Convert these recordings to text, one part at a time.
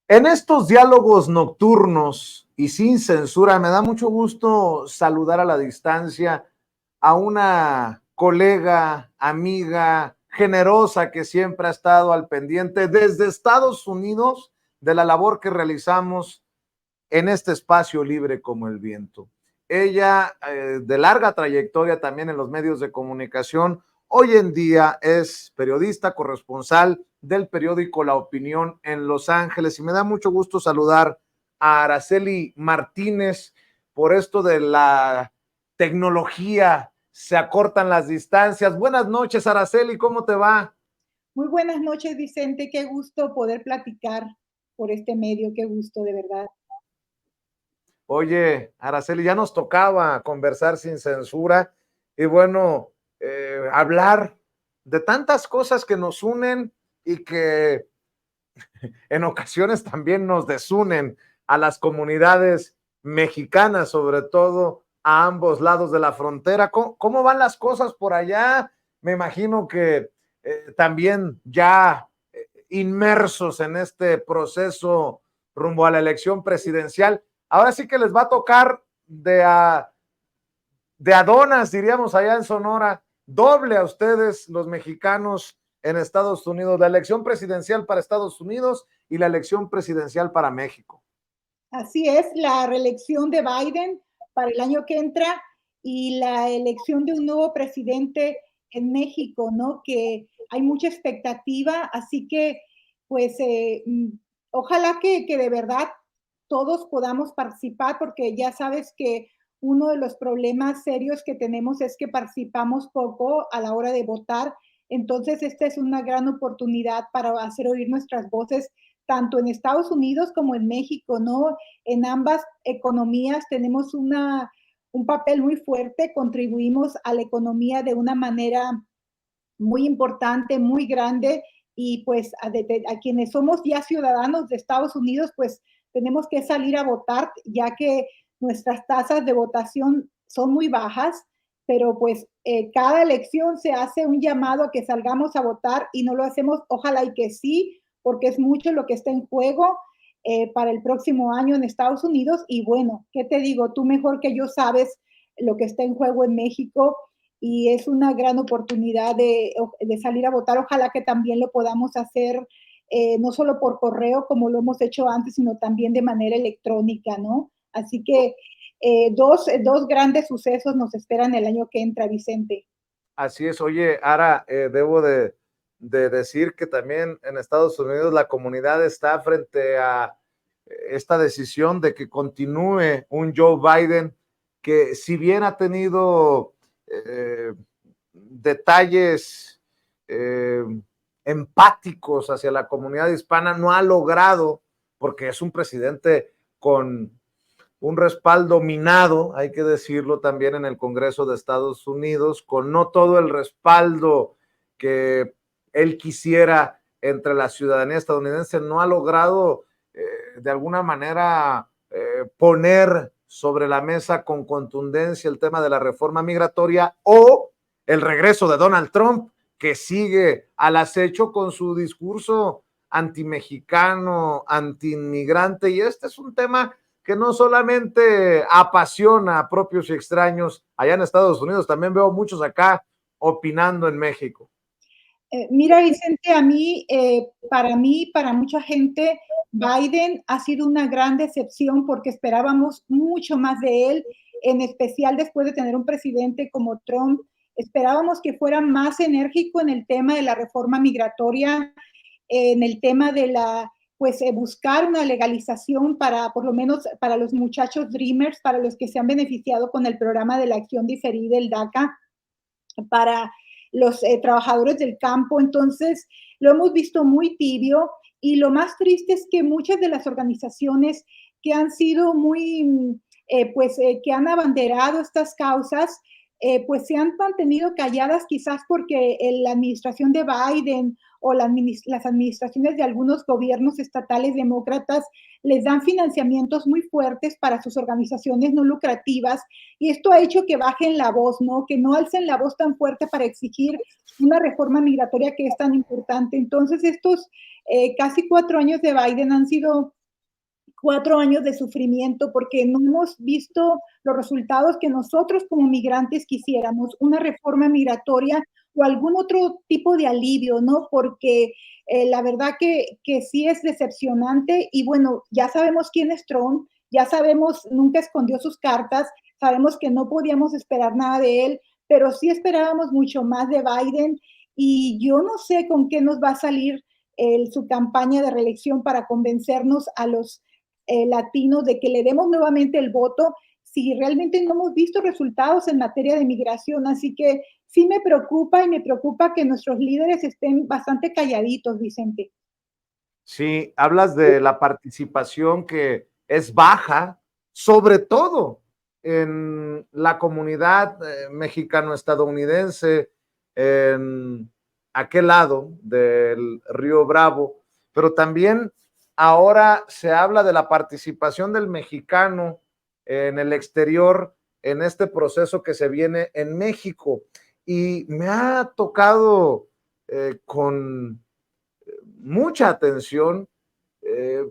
En estos diálogos nocturnos y sin censura, me da mucho gusto saludar a la distancia a una colega, amiga, generosa que siempre ha estado al pendiente desde Estados Unidos de la labor que realizamos en este espacio libre como el viento. Ella, de larga trayectoria también en los medios de comunicación, hoy en día es periodista corresponsal del periódico La Opinión en Los Ángeles y me da mucho gusto saludar a Araceli Martínez. Por esto de la tecnología se acortan las distancias. Buenas noches, Araceli, ¿cómo te va? Muy buenas noches, Vicente. Qué gusto poder platicar por este medio. Qué gusto, de verdad. Oye, Araceli, ya nos tocaba conversar sin censura y bueno, hablar de tantas cosas que nos unen y que en ocasiones también nos desunen a las comunidades mexicanas, sobre todo a ambos lados de la frontera. ¿Cómo van las cosas por allá? Me imagino que también ya inmersos en este proceso rumbo a la elección presidencial. Ahora sí que les va a tocar de adonas, diríamos allá en Sonora, doble a ustedes, los mexicanos en Estados Unidos, la elección presidencial para Estados Unidos y la elección presidencial para México. Así es, la reelección de Biden para el año que entra y la elección de un nuevo presidente en México, ¿no? Que hay mucha expectativa, así que, pues, ojalá que de verdad todos podamos participar, porque ya sabes que uno de los problemas serios que tenemos es que participamos poco a la hora de votar. Entonces, esta es una gran oportunidad para hacer oír nuestras voces, tanto en Estados Unidos como en México, ¿no? En ambas economías tenemos un papel muy fuerte, contribuimos a la economía de una manera muy importante, muy grande, y pues a quienes somos ya ciudadanos de Estados Unidos, pues tenemos que salir a votar, ya que nuestras tasas de votación son muy bajas, pero pues cada elección se hace un llamado a que salgamos a votar y no lo hacemos, ojalá y que sí, porque es mucho lo que está en juego para el próximo año en Estados Unidos. Y bueno, ¿qué te digo? Tú mejor que yo sabes lo que está en juego en México y es una gran oportunidad de salir a votar. Ojalá que también lo podamos hacer no solo por correo como lo hemos hecho antes, sino también de manera electrónica, ¿no? Así que dos grandes sucesos nos esperan el año que entra, Vicente. Así es, oye, Ara, debo de decir que también en Estados Unidos la comunidad está frente a esta decisión de que continúe un Joe Biden que si bien ha tenido detalles eh, empáticos hacia la comunidad hispana, no ha logrado, porque es un presidente con un respaldo minado, hay que decirlo también en el Congreso de Estados Unidos, con no todo el respaldo que él quisiera entre la ciudadanía estadounidense, no ha logrado de alguna manera poner sobre la mesa con contundencia el tema de la reforma migratoria o el regreso de Donald Trump, que sigue al acecho con su discurso antimexicano, antiinmigrante, y este es un tema que no solamente apasiona a propios y extraños allá en Estados Unidos, también veo muchos acá opinando en México. Mira, Vicente, para mí, para mucha gente, Biden ha sido una gran decepción porque esperábamos mucho más de él, en especial después de tener un presidente como Trump. Esperábamos que fuera más enérgico en el tema de la reforma migratoria, en el tema de buscar una legalización para, por lo menos, para los muchachos Dreamers, para los que se han beneficiado con el programa de la acción diferida, el DACA, para los trabajadores del campo. Entonces, lo hemos visto muy tibio y lo más triste es que muchas de las organizaciones que han sido que han abanderado estas causas, pues se han mantenido calladas quizás porque la administración de Biden o las administraciones de algunos gobiernos estatales demócratas les dan financiamientos muy fuertes para sus organizaciones no lucrativas y esto ha hecho que bajen la voz, ¿no? Que no alcen la voz tan fuerte para exigir una reforma migratoria que es tan importante. Entonces, estos casi 4 años de Biden han sido 4 años de sufrimiento porque no hemos visto los resultados que nosotros como migrantes quisiéramos, una reforma migratoria o algún otro tipo de alivio, ¿no? Porque la verdad que sí es decepcionante y bueno, ya sabemos quién es Trump, ya sabemos, nunca escondió sus cartas, sabemos que no podíamos esperar nada de él, pero sí esperábamos mucho más de Biden y yo no sé con qué nos va a salir su campaña de reelección para convencernos a los latinos de que le demos nuevamente el voto si realmente no hemos visto resultados en materia de migración. Así que sí me preocupa y me preocupa que nuestros líderes estén bastante calladitos, Vicente. Sí, hablas de la participación que es baja, sobre todo en la comunidad mexicano-estadounidense, en aquel lado del Río Bravo, pero también ahora se habla de la participación del mexicano en el exterior en este proceso que se viene en México. Y me ha tocado con mucha atención eh,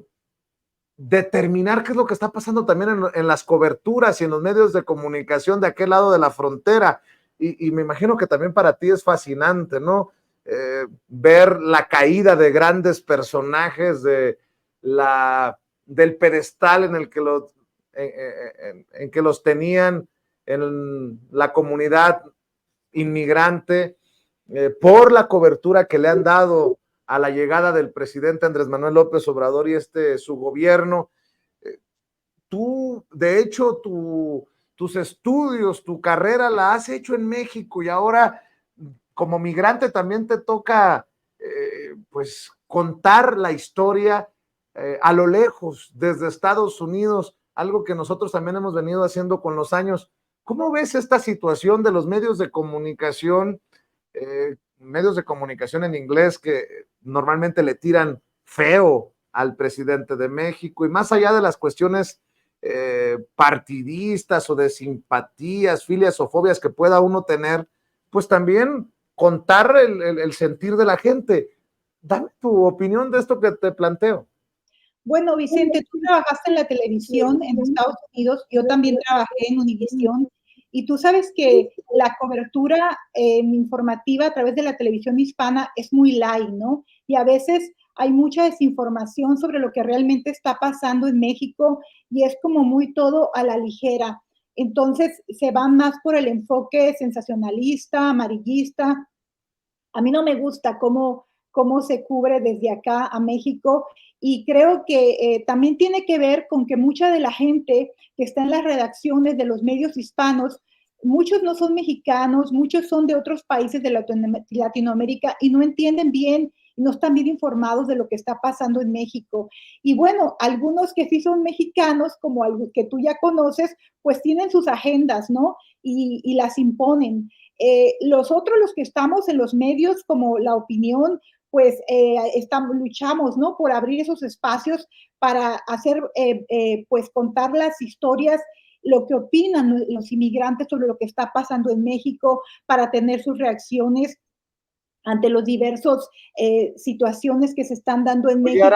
determinar qué es lo que está pasando también en las coberturas y en los medios de comunicación de aquel lado de la frontera. Y me imagino que también para ti es fascinante, ¿no? Ver la caída de grandes personajes del pedestal en el que en que los tenían en la comunidad inmigrante, por la cobertura que le han dado a la llegada del presidente Andrés Manuel López Obrador y su gobierno. Tú, de hecho, tus estudios, tu carrera la has hecho en México y ahora como migrante también te toca pues contar la historia a lo lejos, desde Estados Unidos, algo que nosotros también hemos venido haciendo con los años. ¿Cómo ves esta situación de los medios de comunicación en inglés que normalmente le tiran feo al presidente de México y más allá de las cuestiones partidistas o de simpatías, filias o fobias que pueda uno tener, pues también contar el sentir de la gente? Dame tu opinión de esto que te planteo. Bueno, Vicente, tú trabajaste en la televisión en Estados Unidos, yo también trabajé en Univisión, y tú sabes que la cobertura informativa a través de la televisión hispana es muy light, ¿no? Y a veces hay mucha desinformación sobre lo que realmente está pasando en México y es como muy todo a la ligera. Entonces se van más por el enfoque sensacionalista, amarillista. A mí no me gusta cómo se cubre desde acá a México y creo que también tiene que ver con que mucha de la gente que está en las redacciones de los medios hispanos, muchos no son mexicanos, muchos son de otros países de Latinoamérica y no entienden bien, no están bien informados de lo que está pasando en México. Y bueno, algunos que sí son mexicanos, como algo que tú ya conoces, pues tienen sus agendas, ¿no? Y las imponen. Los otros, los que estamos en los medios como La Opinión, pues luchamos, ¿no? Por abrir esos espacios para hacer, pues contar las historias, lo que opinan los inmigrantes sobre lo que está pasando en México, para tener sus reacciones ante los diversos situaciones que se están dando en México.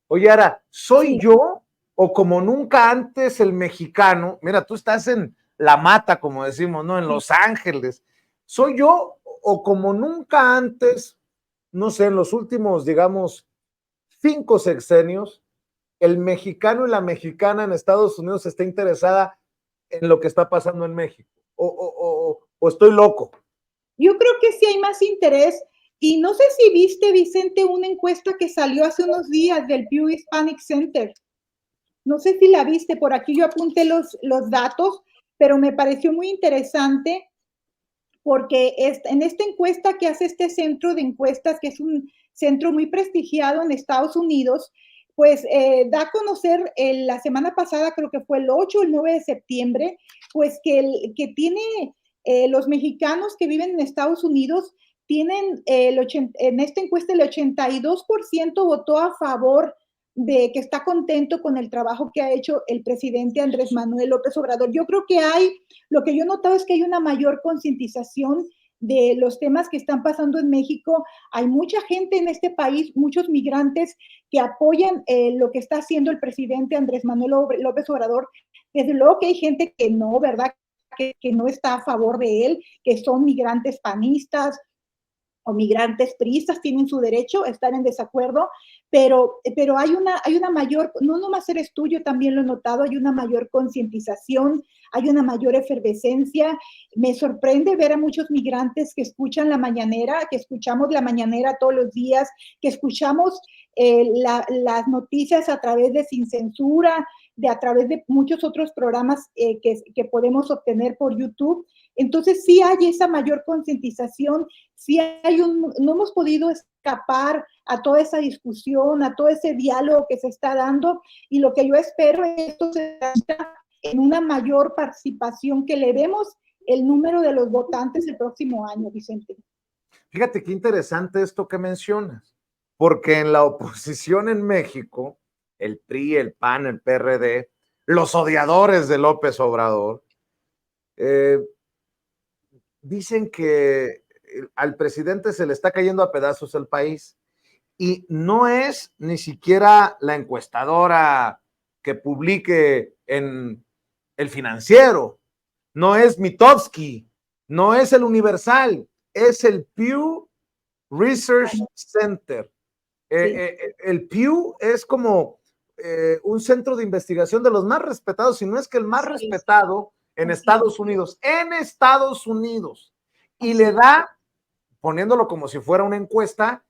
Oye, Ara, ¿soy Sí. yo o como nunca antes el mexicano? Mira, tú estás en La Mata, como decimos, ¿no? En Los Ángeles. ¿Soy yo o como nunca antes, no sé, en los últimos, digamos, 5 sexenios, el mexicano y la mexicana en Estados Unidos está interesada en lo que está pasando en México? ¿O estoy loco? Yo creo que sí hay más interés. Y no sé si viste, Vicente, una encuesta que salió hace unos días del Pew Hispanic Center. No sé si la viste, por aquí yo apunté los datos, pero me pareció muy interesante porque en esta encuesta que hace este centro de encuestas, que es un centro muy prestigiado en Estados Unidos, pues da a conocer la semana pasada, creo que fue el 8 o el 9 de septiembre, pues que tiene los mexicanos que viven en Estados Unidos, tienen en esta encuesta el 82% votó a favor de que está contento con el trabajo que ha hecho el presidente Andrés Manuel López Obrador. Yo creo que lo que yo he notado es que hay una mayor concientización de los temas que están pasando en México. Hay mucha gente en este país, muchos migrantes que apoyan lo que está haciendo el presidente Andrés Manuel López Obrador. Desde luego que hay gente que no, ¿verdad? Que no está a favor de él, que son migrantes panistas o migrantes priistas, tienen su derecho a estar en desacuerdo, pero hay una mayor, no nomás eres tú, yo también lo he notado, hay una mayor concientización, hay una mayor efervescencia. Me sorprende ver a muchos migrantes que escuchan la mañanera, que escuchamos la mañanera todos los días, que escuchamos las noticias a través de Sin Censura, a través de muchos otros programas que podemos obtener por YouTube. Entonces sí hay esa mayor concientización, sí no hemos podido escapar a toda esa discusión, a todo ese diálogo que se está dando, y lo que yo espero es que esto se transforme en una mayor participación, que le demos el número de los votantes el próximo año, Vicente. Fíjate qué interesante esto que mencionas, porque en la oposición en México, el PRI, el PAN, el PRD, los odiadores de López Obrador, dicen que al presidente se le está cayendo a pedazos el país, y no es ni siquiera la encuestadora que publique en El Financiero, no es Mitofsky, no es el Universal, es el Pew Research Center. El Pew es como un centro de investigación de los más respetados, si no es que el más respetado en Estados Unidos, y le da, poniéndolo como si fuera una encuesta,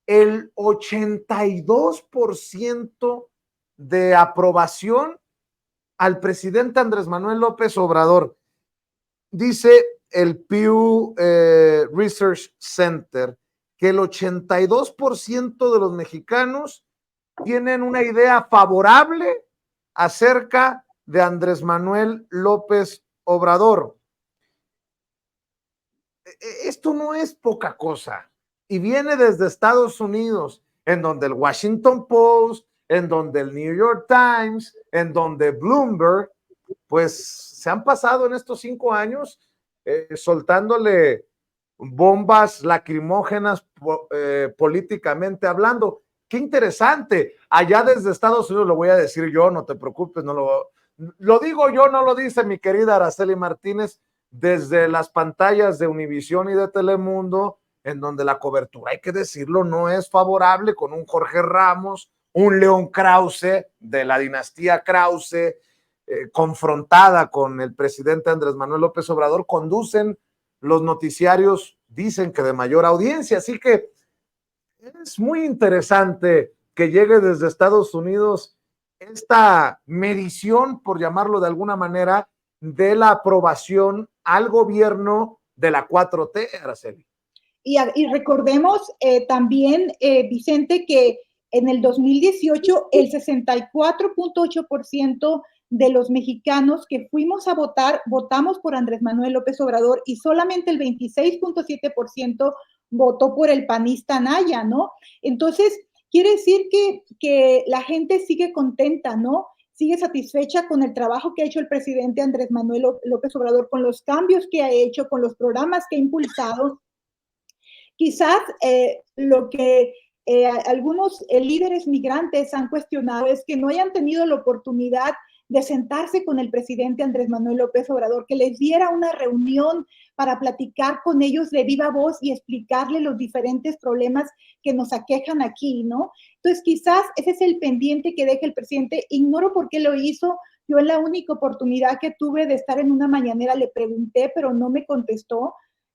el 82% de aprobación al presidente Andrés Manuel López Obrador. Dice el Pew Research Center que el 82% de los mexicanos tienen una idea favorable acerca de Andrés Manuel López Obrador. Esto no es poca cosa, y viene desde Estados Unidos, en donde el Washington Post, en donde el New York Times, en donde Bloomberg, pues se han pasado en estos 5 años soltándole bombas lacrimógenas políticamente hablando. Qué interesante. Allá desde Estados Unidos, lo voy a decir yo, no te preocupes, no lo digo yo, no lo dice mi querida Araceli Martínez, desde las pantallas de Univisión y de Telemundo, en donde la cobertura, hay que decirlo, no es favorable, con un Jorge Ramos, un León Krause de la dinastía Krause, confrontada con el presidente Andrés Manuel López Obrador, conducen los noticiarios, dicen que de mayor audiencia. Así que es muy interesante que llegue desde Estados Unidos esta medición, por llamarlo de alguna manera, de la aprobación al gobierno de la 4T, Araceli. Y recordemos también, Vicente, que en el 2018 el 64.8% de los mexicanos que fuimos a votar, votamos por Andrés Manuel López Obrador, y solamente el 26.7% votó por el panista Anaya, ¿no? Entonces, quiere decir que la gente sigue contenta, ¿no? Sigue satisfecha con el trabajo que ha hecho el presidente Andrés Manuel López Obrador, con los cambios que ha hecho, con los programas que ha impulsado. Quizás lo que algunos líderes migrantes han cuestionado es que no hayan tenido la oportunidad de sentarse con el presidente Andrés Manuel López Obrador, que les diera una reunión para platicar con ellos de viva voz y explicarle los diferentes problemas que nos aquejan aquí, ¿no? Entonces, quizás ese es el pendiente que deja el presidente. Ignoro por qué lo hizo. Yo en la única oportunidad que tuve de estar en una mañanera le pregunté, pero no me contestó.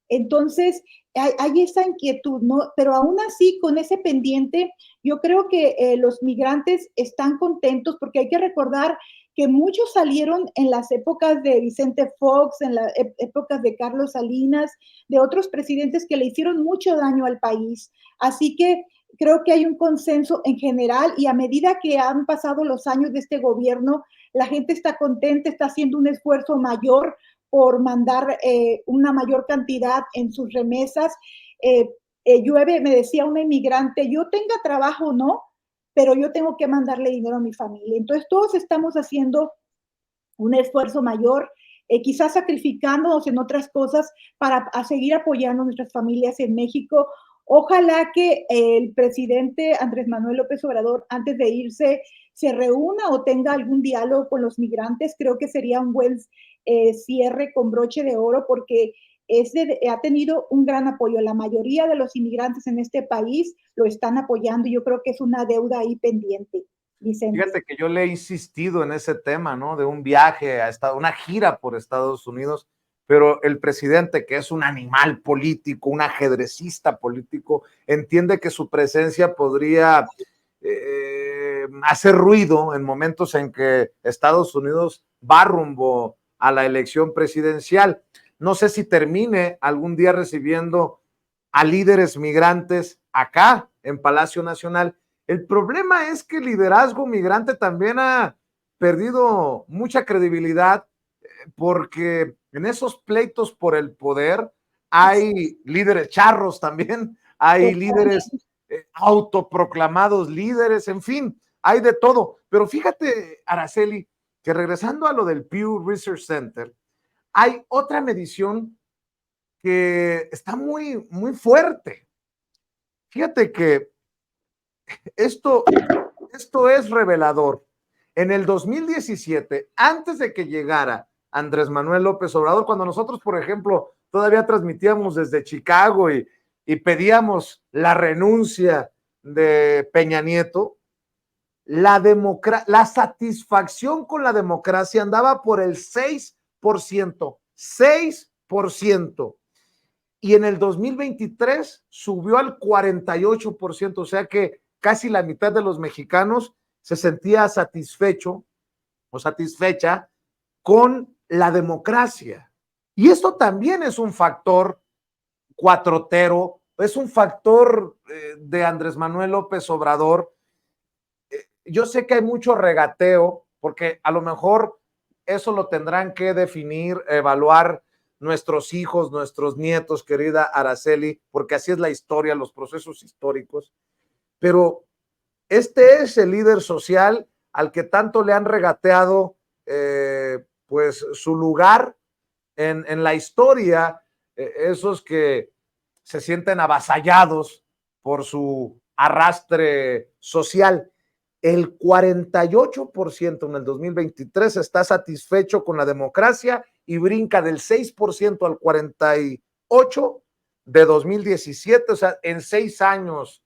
Entonces, hay esa inquietud, ¿no? Pero aún así, con ese pendiente, yo creo que los migrantes están contentos, porque hay que recordar que muchos salieron en las épocas de Vicente Fox, en las épocas de Carlos Salinas, de otros presidentes que le hicieron mucho daño al país. Así que creo que hay un consenso en general, y a medida que han pasado los años de este gobierno, la gente está contenta, está haciendo un esfuerzo mayor por mandar una mayor cantidad en sus remesas. Llueve, me decía una inmigrante, yo tenga trabajo o no, pero yo tengo que mandarle dinero a mi familia. Entonces todos estamos haciendo un esfuerzo mayor. quizás sacrificándonos en otras cosas para seguir apoyando a nuestras familias en México. Ojalá que el presidente Andrés Manuel López Obrador, antes de irse, se reúna o tenga algún diálogo con los migrantes. Creo que sería un buen cierre con broche de oro, porque ha tenido un gran apoyo. La mayoría de los inmigrantes en este país lo están apoyando y yo creo que es una deuda ahí pendiente, Vicente. Fíjate que yo le he insistido en ese tema, ¿no? De un viaje una gira por Estados Unidos, pero el presidente, que es un animal político, un ajedrecista político, entiende que su presencia podría hacer ruido en momentos en que Estados Unidos va rumbo a la elección presidencial. No sé si termine algún día recibiendo a líderes migrantes acá en Palacio Nacional. El problema es que el liderazgo migrante también ha perdido mucha credibilidad, porque en esos pleitos por el poder hay líderes charros también, hay líderes autoproclamados líderes, en fin, hay de todo. Pero fíjate, Araceli, que regresando a lo del Pew Research Center, hay otra medición que está muy, muy fuerte. Fíjate que esto es revelador. En el 2017, antes de que llegara Andrés Manuel López Obrador, cuando nosotros, por ejemplo, todavía transmitíamos desde Chicago y pedíamos la renuncia de Peña Nieto, la satisfacción con la democracia andaba por el 6%, 6%. Y en el 2023 subió al 48%, o sea que casi la mitad de los mexicanos se sentía satisfecho o satisfecha con la democracia. Y esto también es un factor cuatrotero, es un factor de Andrés Manuel López Obrador. Yo sé que hay mucho regateo, porque a lo mejor eso lo tendrán que definir, evaluar nuestros hijos, nuestros nietos, querida Araceli, porque así es la historia, los procesos históricos. Pero este es el líder social al que tanto le han regateado pues su lugar en la historia, esos que se sienten avasallados por su arrastre social. El 48% en el 2023 está satisfecho con la democracia y brinca del 6% al 48% de 2017, o sea, en 6 años,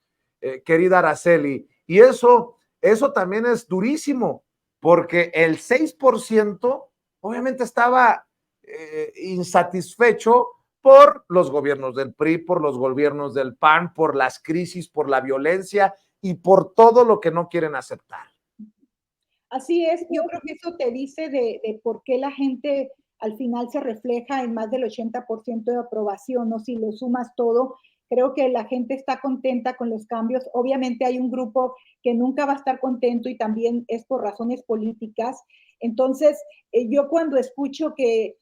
querida Araceli. Y eso también es durísimo, porque el 6% obviamente estaba insatisfecho por los gobiernos del PRI, por los gobiernos del PAN, por las crisis, por la violencia y por todo lo que no quieren aceptar. Así es, yo creo que eso te dice de por qué la gente al final se refleja en más del 80% de aprobación, ¿no? Si lo sumas todo, creo que la gente está contenta con los cambios. Obviamente hay un grupo que nunca va a estar contento y también es por razones políticas. Entonces, yo cuando escucho que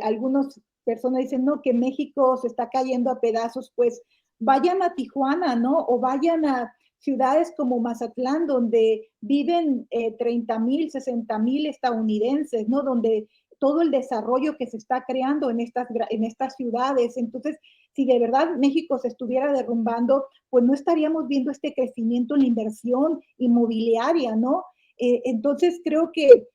algunas personas dicen, no, que México se está cayendo a pedazos, pues vayan a Tijuana, ¿no? O vayan a ciudades como Mazatlán, donde viven 30,000, 60,000 estadounidenses, ¿no? Donde todo el desarrollo que se está creando en estas ciudades. Entonces, si de verdad México se estuviera derrumbando, pues no estaríamos viendo este crecimiento en la inversión inmobiliaria, ¿no? Entonces, creo que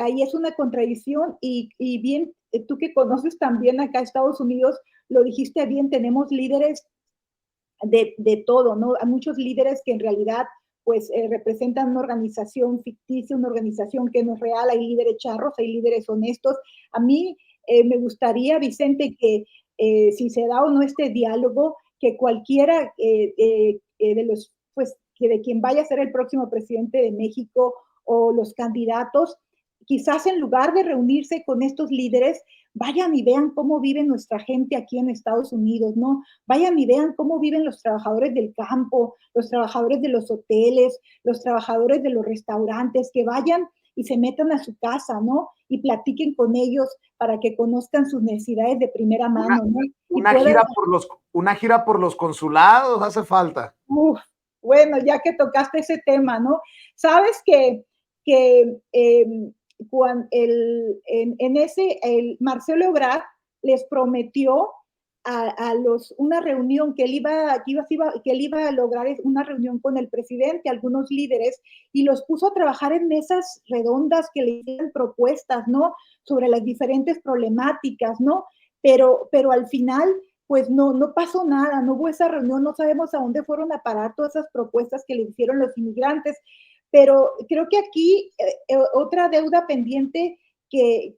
ahí es una contradicción y bien, tú que conoces también acá Estados Unidos, lo dijiste bien, tenemos líderes de todo, ¿no? Hay muchos líderes que en realidad pues representan una organización ficticia, una organización que no es real, hay líderes charros, hay líderes honestos. A mí me gustaría, Vicente, que si se da o no este diálogo, que cualquiera de los, pues, que de quien vaya a ser el próximo presidente de México o los candidatos, quizás en lugar de reunirse con estos líderes, vayan y vean cómo vive nuestra gente aquí en Estados Unidos, ¿no? Vayan y vean cómo viven los trabajadores del campo, los trabajadores de los hoteles, los trabajadores de los restaurantes, que vayan y se metan a su casa, ¿no? Y platiquen con ellos para que conozcan sus necesidades de primera mano, ¿no? Una gira por los consulados hace falta. Bueno, ya que tocaste ese tema, ¿no? Sabes que el Marcelo Ebrard les prometió una reunión que él iba a lograr una reunión con el presidente, algunos líderes, y los puso a trabajar en mesas redondas que le hicieran propuestas, ¿no? Sobre las diferentes problemáticas, ¿no? Pero al final, pues no pasó nada, no hubo esa reunión, no sabemos a dónde fueron a parar todas esas propuestas que le hicieron los inmigrantes, pero creo que aquí otra deuda pendiente que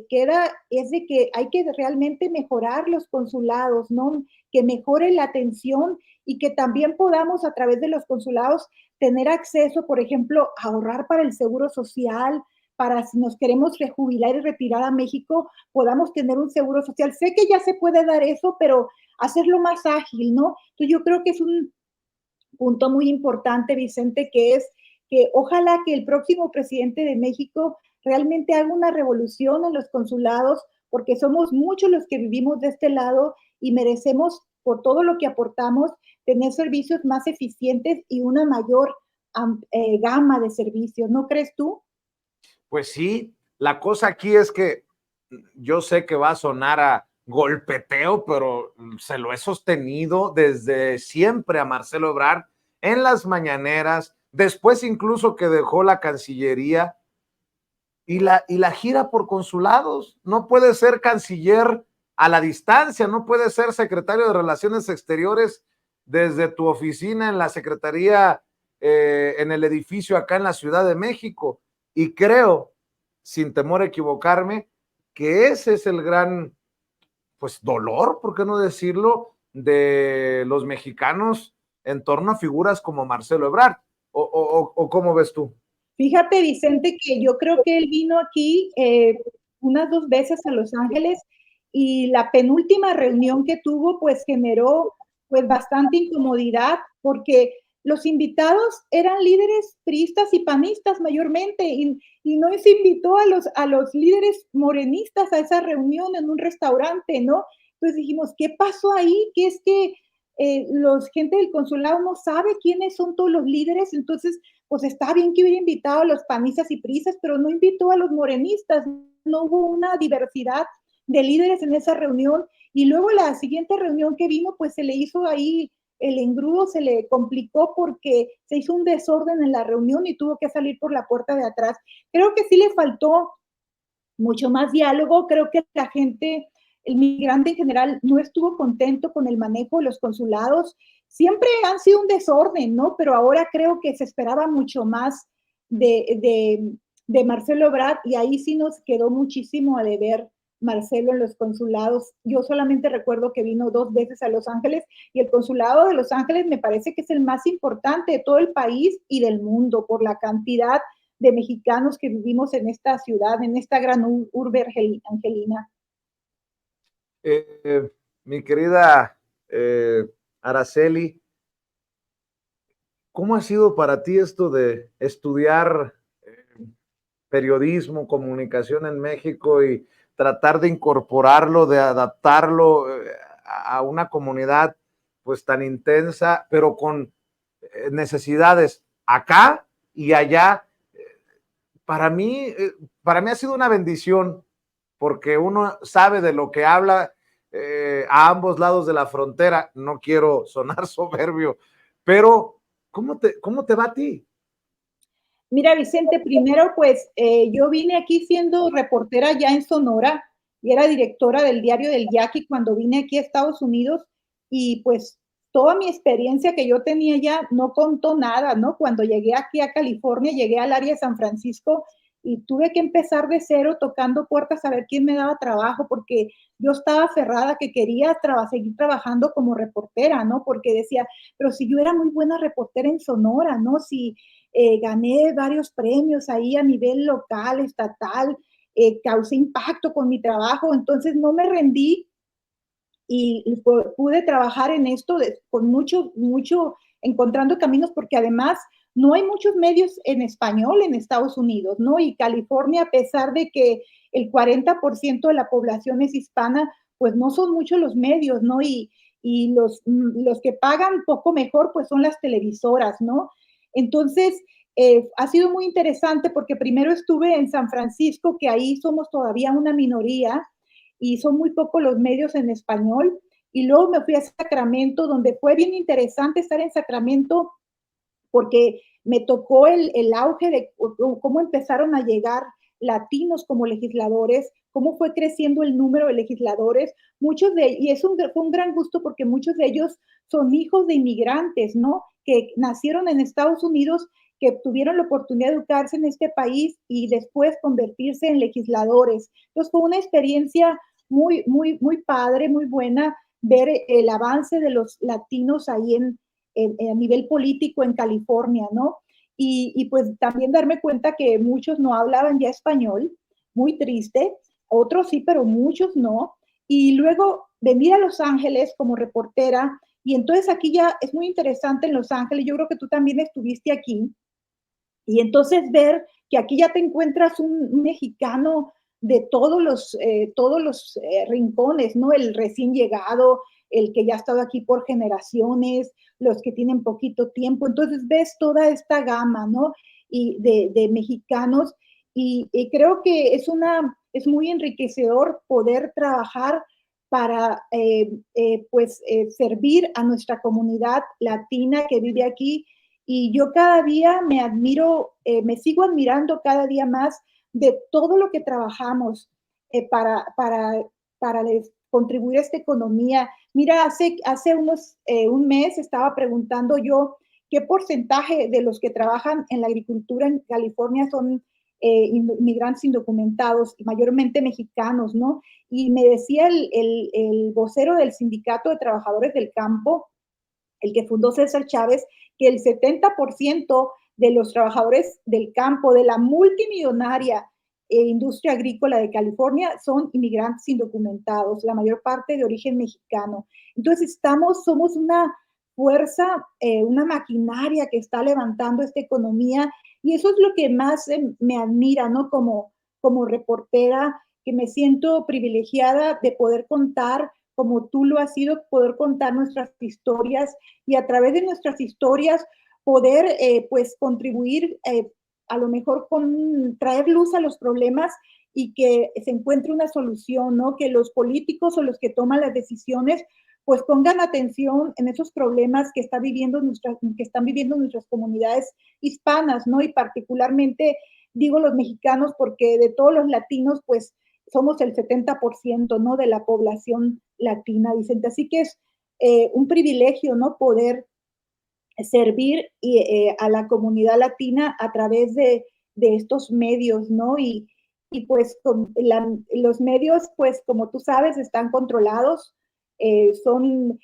queda es de que hay que realmente mejorar los consulados, ¿no? Que mejore la atención y que también podamos a través de los consulados tener acceso, por ejemplo, a ahorrar para el seguro social, para si nos queremos rejubilar y retirar a México, podamos tener un seguro social. Sé que ya se puede dar eso, pero hacerlo más ágil, ¿no? Entonces yo creo que es un punto muy importante, Vicente, que es que ojalá que el próximo presidente de México realmente haga una revolución en los consulados, porque somos muchos los que vivimos de este lado y merecemos, por todo lo que aportamos, tener servicios más eficientes y una mayor gama de servicios. ¿No crees tú? Pues sí, la cosa aquí es que yo sé que va a sonar a golpeteo, pero se lo he sostenido desde siempre a Marcelo Ebrard en las mañaneras, después incluso que dejó la Cancillería y la gira por consulados. No puede ser canciller a la distancia, no puede ser secretario de Relaciones Exteriores desde tu oficina en la Secretaría, en el edificio acá en la Ciudad de México. Y creo, sin temor a equivocarme, que ese es el gran, pues, dolor, ¿por qué no decirlo?, de los mexicanos en torno a figuras como Marcelo Ebrard. ¿O cómo ves tú? Fíjate, Vicente, que yo creo que él vino aquí unas 2 veces a Los Ángeles y la penúltima reunión que tuvo pues generó pues bastante incomodidad porque los invitados eran líderes priistas y panistas mayormente y no se invitó a los líderes morenistas a esa reunión en un restaurante, ¿no? Entonces dijimos, ¿qué pasó ahí? ¿Qué es que los gente del consulado no sabe quiénes son todos los líderes? Entonces pues está bien que hubiera invitado a los panistas y priistas, pero no invitó a los morenistas, no hubo una diversidad de líderes en esa reunión, y luego la siguiente reunión que vino, pues se le hizo ahí el engrudo, se le complicó porque se hizo un desorden en la reunión y tuvo que salir por la puerta de atrás. Creo que sí le faltó mucho más diálogo, creo que la gente, el migrante en general, no estuvo contento con el manejo de los consulados. Siempre han sido un desorden, ¿no? Pero ahora creo que se esperaba mucho más de Marcelo Ebrard y ahí sí nos quedó muchísimo a deber Marcelo en los consulados. Yo solamente recuerdo que vino 2 veces a Los Ángeles y el consulado de Los Ángeles me parece que es el más importante de todo el país y del mundo por la cantidad de mexicanos que vivimos en esta ciudad, en esta gran urbe angelina. Mi querida Araceli, ¿cómo ha sido para ti esto de estudiar periodismo, comunicación en México y tratar de incorporarlo, de adaptarlo a una comunidad pues tan intensa, pero con necesidades acá y allá? Para mí, para mí ha sido una bendición porque uno sabe de lo que habla a ambos lados de la frontera. No quiero sonar soberbio, pero cómo te va a ti? Mira, Vicente, primero pues yo vine aquí siendo reportera ya en Sonora y era directora del diario del Yaqui cuando vine aquí a Estados Unidos y pues toda mi experiencia que yo tenía ya no contó nada, ¿no? Cuando llegué aquí a California, llegué al área de San Francisco y tuve que empezar de cero tocando puertas a ver quién me daba trabajo porque yo estaba aferrada que quería seguir trabajando como reportera, ¿no? Porque decía, pero si yo era muy buena reportera en Sonora, ¿no? Si gané varios premios ahí a nivel local, estatal, causé impacto con mi trabajo, entonces no me rendí y pude trabajar en esto con mucho, encontrando caminos, porque además no hay muchos medios en español en Estados Unidos, ¿no? Y California, a pesar de que el 40% de la población es hispana, pues no son muchos los medios, ¿no? Y los que pagan poco mejor, pues son las televisoras, ¿no? Entonces, Ha sido muy interesante porque primero estuve en San Francisco, que ahí somos todavía una minoría y son muy pocos los medios en español. Y luego me fui a Sacramento, donde fue bien interesante estar en Sacramento porque me tocó el auge de cómo empezaron a llegar latinos como legisladores, cómo fue creciendo el número de legisladores, y fue un gran gusto porque muchos de ellos son hijos de inmigrantes, ¿no? Que nacieron en Estados Unidos, que tuvieron la oportunidad de educarse en este país y después convertirse en legisladores. Entonces fue una experiencia muy, muy, muy padre, muy buena ver el avance de los latinos ahí a nivel político en California, ¿no? Y pues también darme cuenta que muchos no hablaban ya español, muy triste, otros sí, pero muchos no. Y luego venir a Los Ángeles como reportera, y entonces aquí ya es muy interesante en Los Ángeles, yo creo que tú también estuviste aquí, y entonces ver que aquí ya te encuentras un mexicano de todos los rincones, ¿no? El recién llegado, el que ya ha estado aquí por generaciones, los que tienen poquito tiempo. Entonces ves toda esta gama, ¿no? Y de mexicanos. Y creo que es muy enriquecedor poder trabajar para servir a nuestra comunidad latina que vive aquí, y yo cada día me admiro, me sigo admirando cada día más de todo lo que trabajamos para contribuir a esta economía. Mira, un mes estaba preguntando yo qué porcentaje de los que trabajan en la agricultura en California son inmigrantes indocumentados, y mayormente mexicanos, ¿no? Y me decía el vocero del Sindicato de Trabajadores del Campo, el que fundó César Chávez, que el 70% de los trabajadores del campo, de la multimillonaria industria agrícola de California, son inmigrantes indocumentados, la mayor parte de origen mexicano. Entonces somos una fuerza, una maquinaria que está levantando esta economía, y eso es lo que más me admira, ¿no? Como reportera, que me siento privilegiada de poder contar, como tú lo has sido, poder contar nuestras historias, y a través de nuestras historias poder pues contribuir a lo mejor con traer luz a los problemas y que se encuentre una solución, ¿no? Que los políticos o los que toman las decisiones pues pongan atención en esos problemas que están viviendo nuestras comunidades hispanas, ¿no? Y particularmente digo los mexicanos porque de todos los latinos pues somos el 70%, ¿no? De la población latina, Vicente. Así que es un privilegio, ¿no? Poder servir a la comunidad latina a través de estos medios, ¿no? Y pues los medios, pues como tú sabes, están controlados, son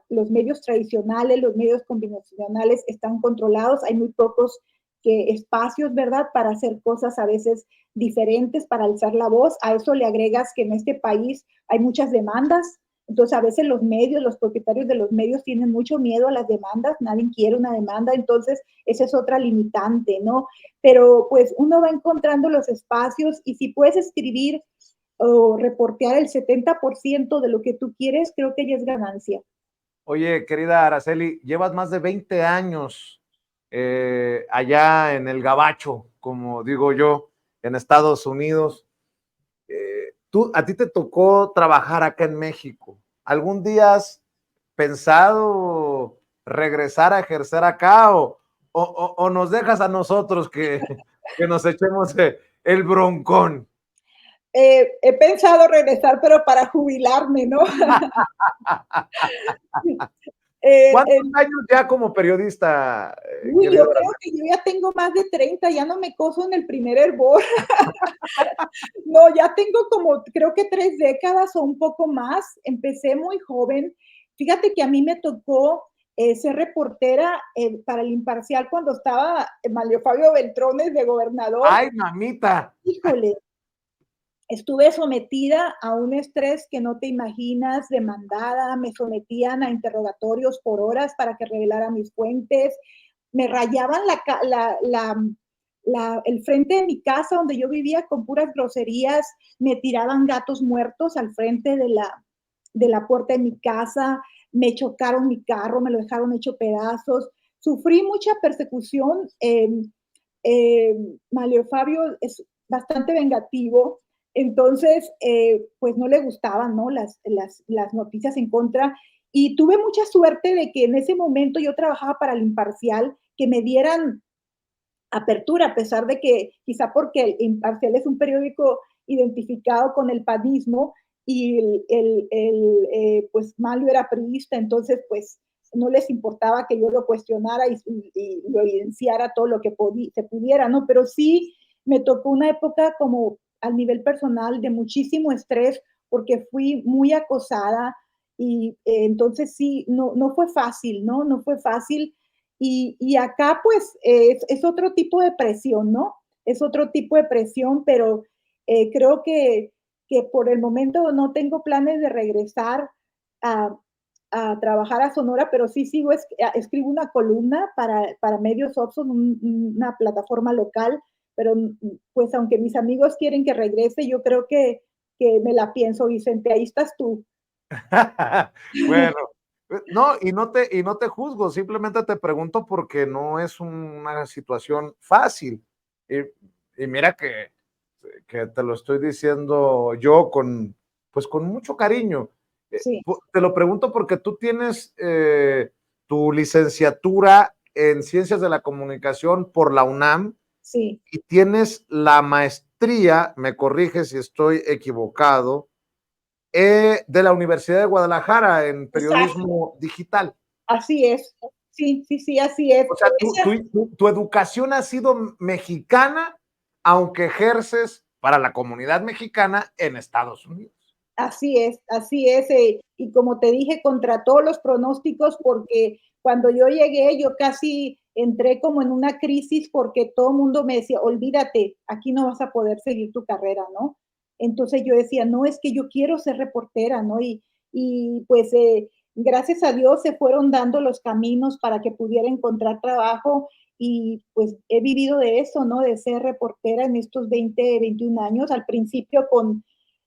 los medios tradicionales, los medios convencionales están controlados, hay muy pocos espacios, ¿verdad?, para hacer cosas a veces diferentes, para alzar la voz. A eso le agregas que en este país hay muchas demandas, entonces a veces los propietarios de los medios tienen mucho miedo a las demandas, nadie quiere una demanda, entonces esa es otra limitante, ¿no? Pero pues uno va encontrando los espacios, y si puedes escribir o reportear el 70% de lo que tú quieres, creo que ya es ganancia. Oye, querida Araceli, llevas más de 20 años allá en el Gabacho, como digo yo, en Estados Unidos. A ti te tocó trabajar acá en México. ¿Algún día has pensado regresar a ejercer acá o nos dejas a nosotros que nos echemos el broncón? He pensado regresar, pero para jubilarme, ¿no? ¿Cuántos años ya como periodista? Uy, yo creo que yo ya tengo más de 30, ya no me coso en el primer hervor. No, ya tengo como, creo que 3 décadas o un poco más. Empecé muy joven. Fíjate que a mí me tocó ser reportera para el Imparcial cuando estaba Manlio Fabio Beltrones de gobernador. ¡Ay, mamita! Híjole, estuve sometida a un estrés que no te imaginas, demandada, me sometían a interrogatorios por horas para que revelara mis fuentes, me rayaban el frente de mi casa donde yo vivía con puras groserías, me tiraban gatos muertos al frente de la puerta de mi casa, me chocaron mi carro, me lo dejaron hecho pedazos, sufrí mucha persecución. Mario Fabio es bastante vengativo, entonces, pues no le gustaban, ¿no? Las noticias en contra. Y tuve mucha suerte de que en ese momento yo trabajaba para el Imparcial, que me dieran apertura, a pesar de que quizá porque el Imparcial es un periódico identificado con el panismo y pues Mario era priista, entonces pues no les importaba que yo lo cuestionara y lo evidenciara todo lo que se pudiera, ¿no? Pero sí me tocó una época como al nivel personal de muchísimo estrés porque fui muy acosada y entonces sí, no fue fácil, ¿no? No fue fácil y acá pues es otro tipo de presión, ¿no? Es otro tipo de presión, pero creo que por el momento no tengo planes de regresar a, a trabajar a Sonora, pero sí sigo, escribo una columna para Medios Opson, una plataforma local, pero pues aunque mis amigos quieren que regrese, yo creo que me la pienso, Vicente, ahí estás tú. Bueno, no, y no te juzgo, simplemente te pregunto porque no es una situación fácil. Y, y mira que te lo estoy diciendo yo pues con mucho cariño. Sí, Te lo pregunto porque tú tienes tu licenciatura en Ciencias de la Comunicación por la UNAM sí. y tienes la maestría, me corrige si estoy equivocado, de la Universidad de Guadalajara en Exacto, periodismo digital. así es. Sí, sí, sí, así es. O sea, tu educación ha sido mexicana, aunque ejerces para la comunidad mexicana en Estados Unidos. Así es. Y como te dije, contra todos los pronósticos, porque cuando yo llegué, yo casi entré como en una crisis porque todo el mundo me decía, olvídate, aquí no vas a poder seguir tu carrera, ¿no? Entonces yo decía, no, es que yo quiero ser reportera, ¿no? Y pues gracias a Dios se fueron dando los caminos para que pudiera encontrar trabajo y pues he vivido de eso, ¿no? De ser reportera en estos 20, 21 años, al principio con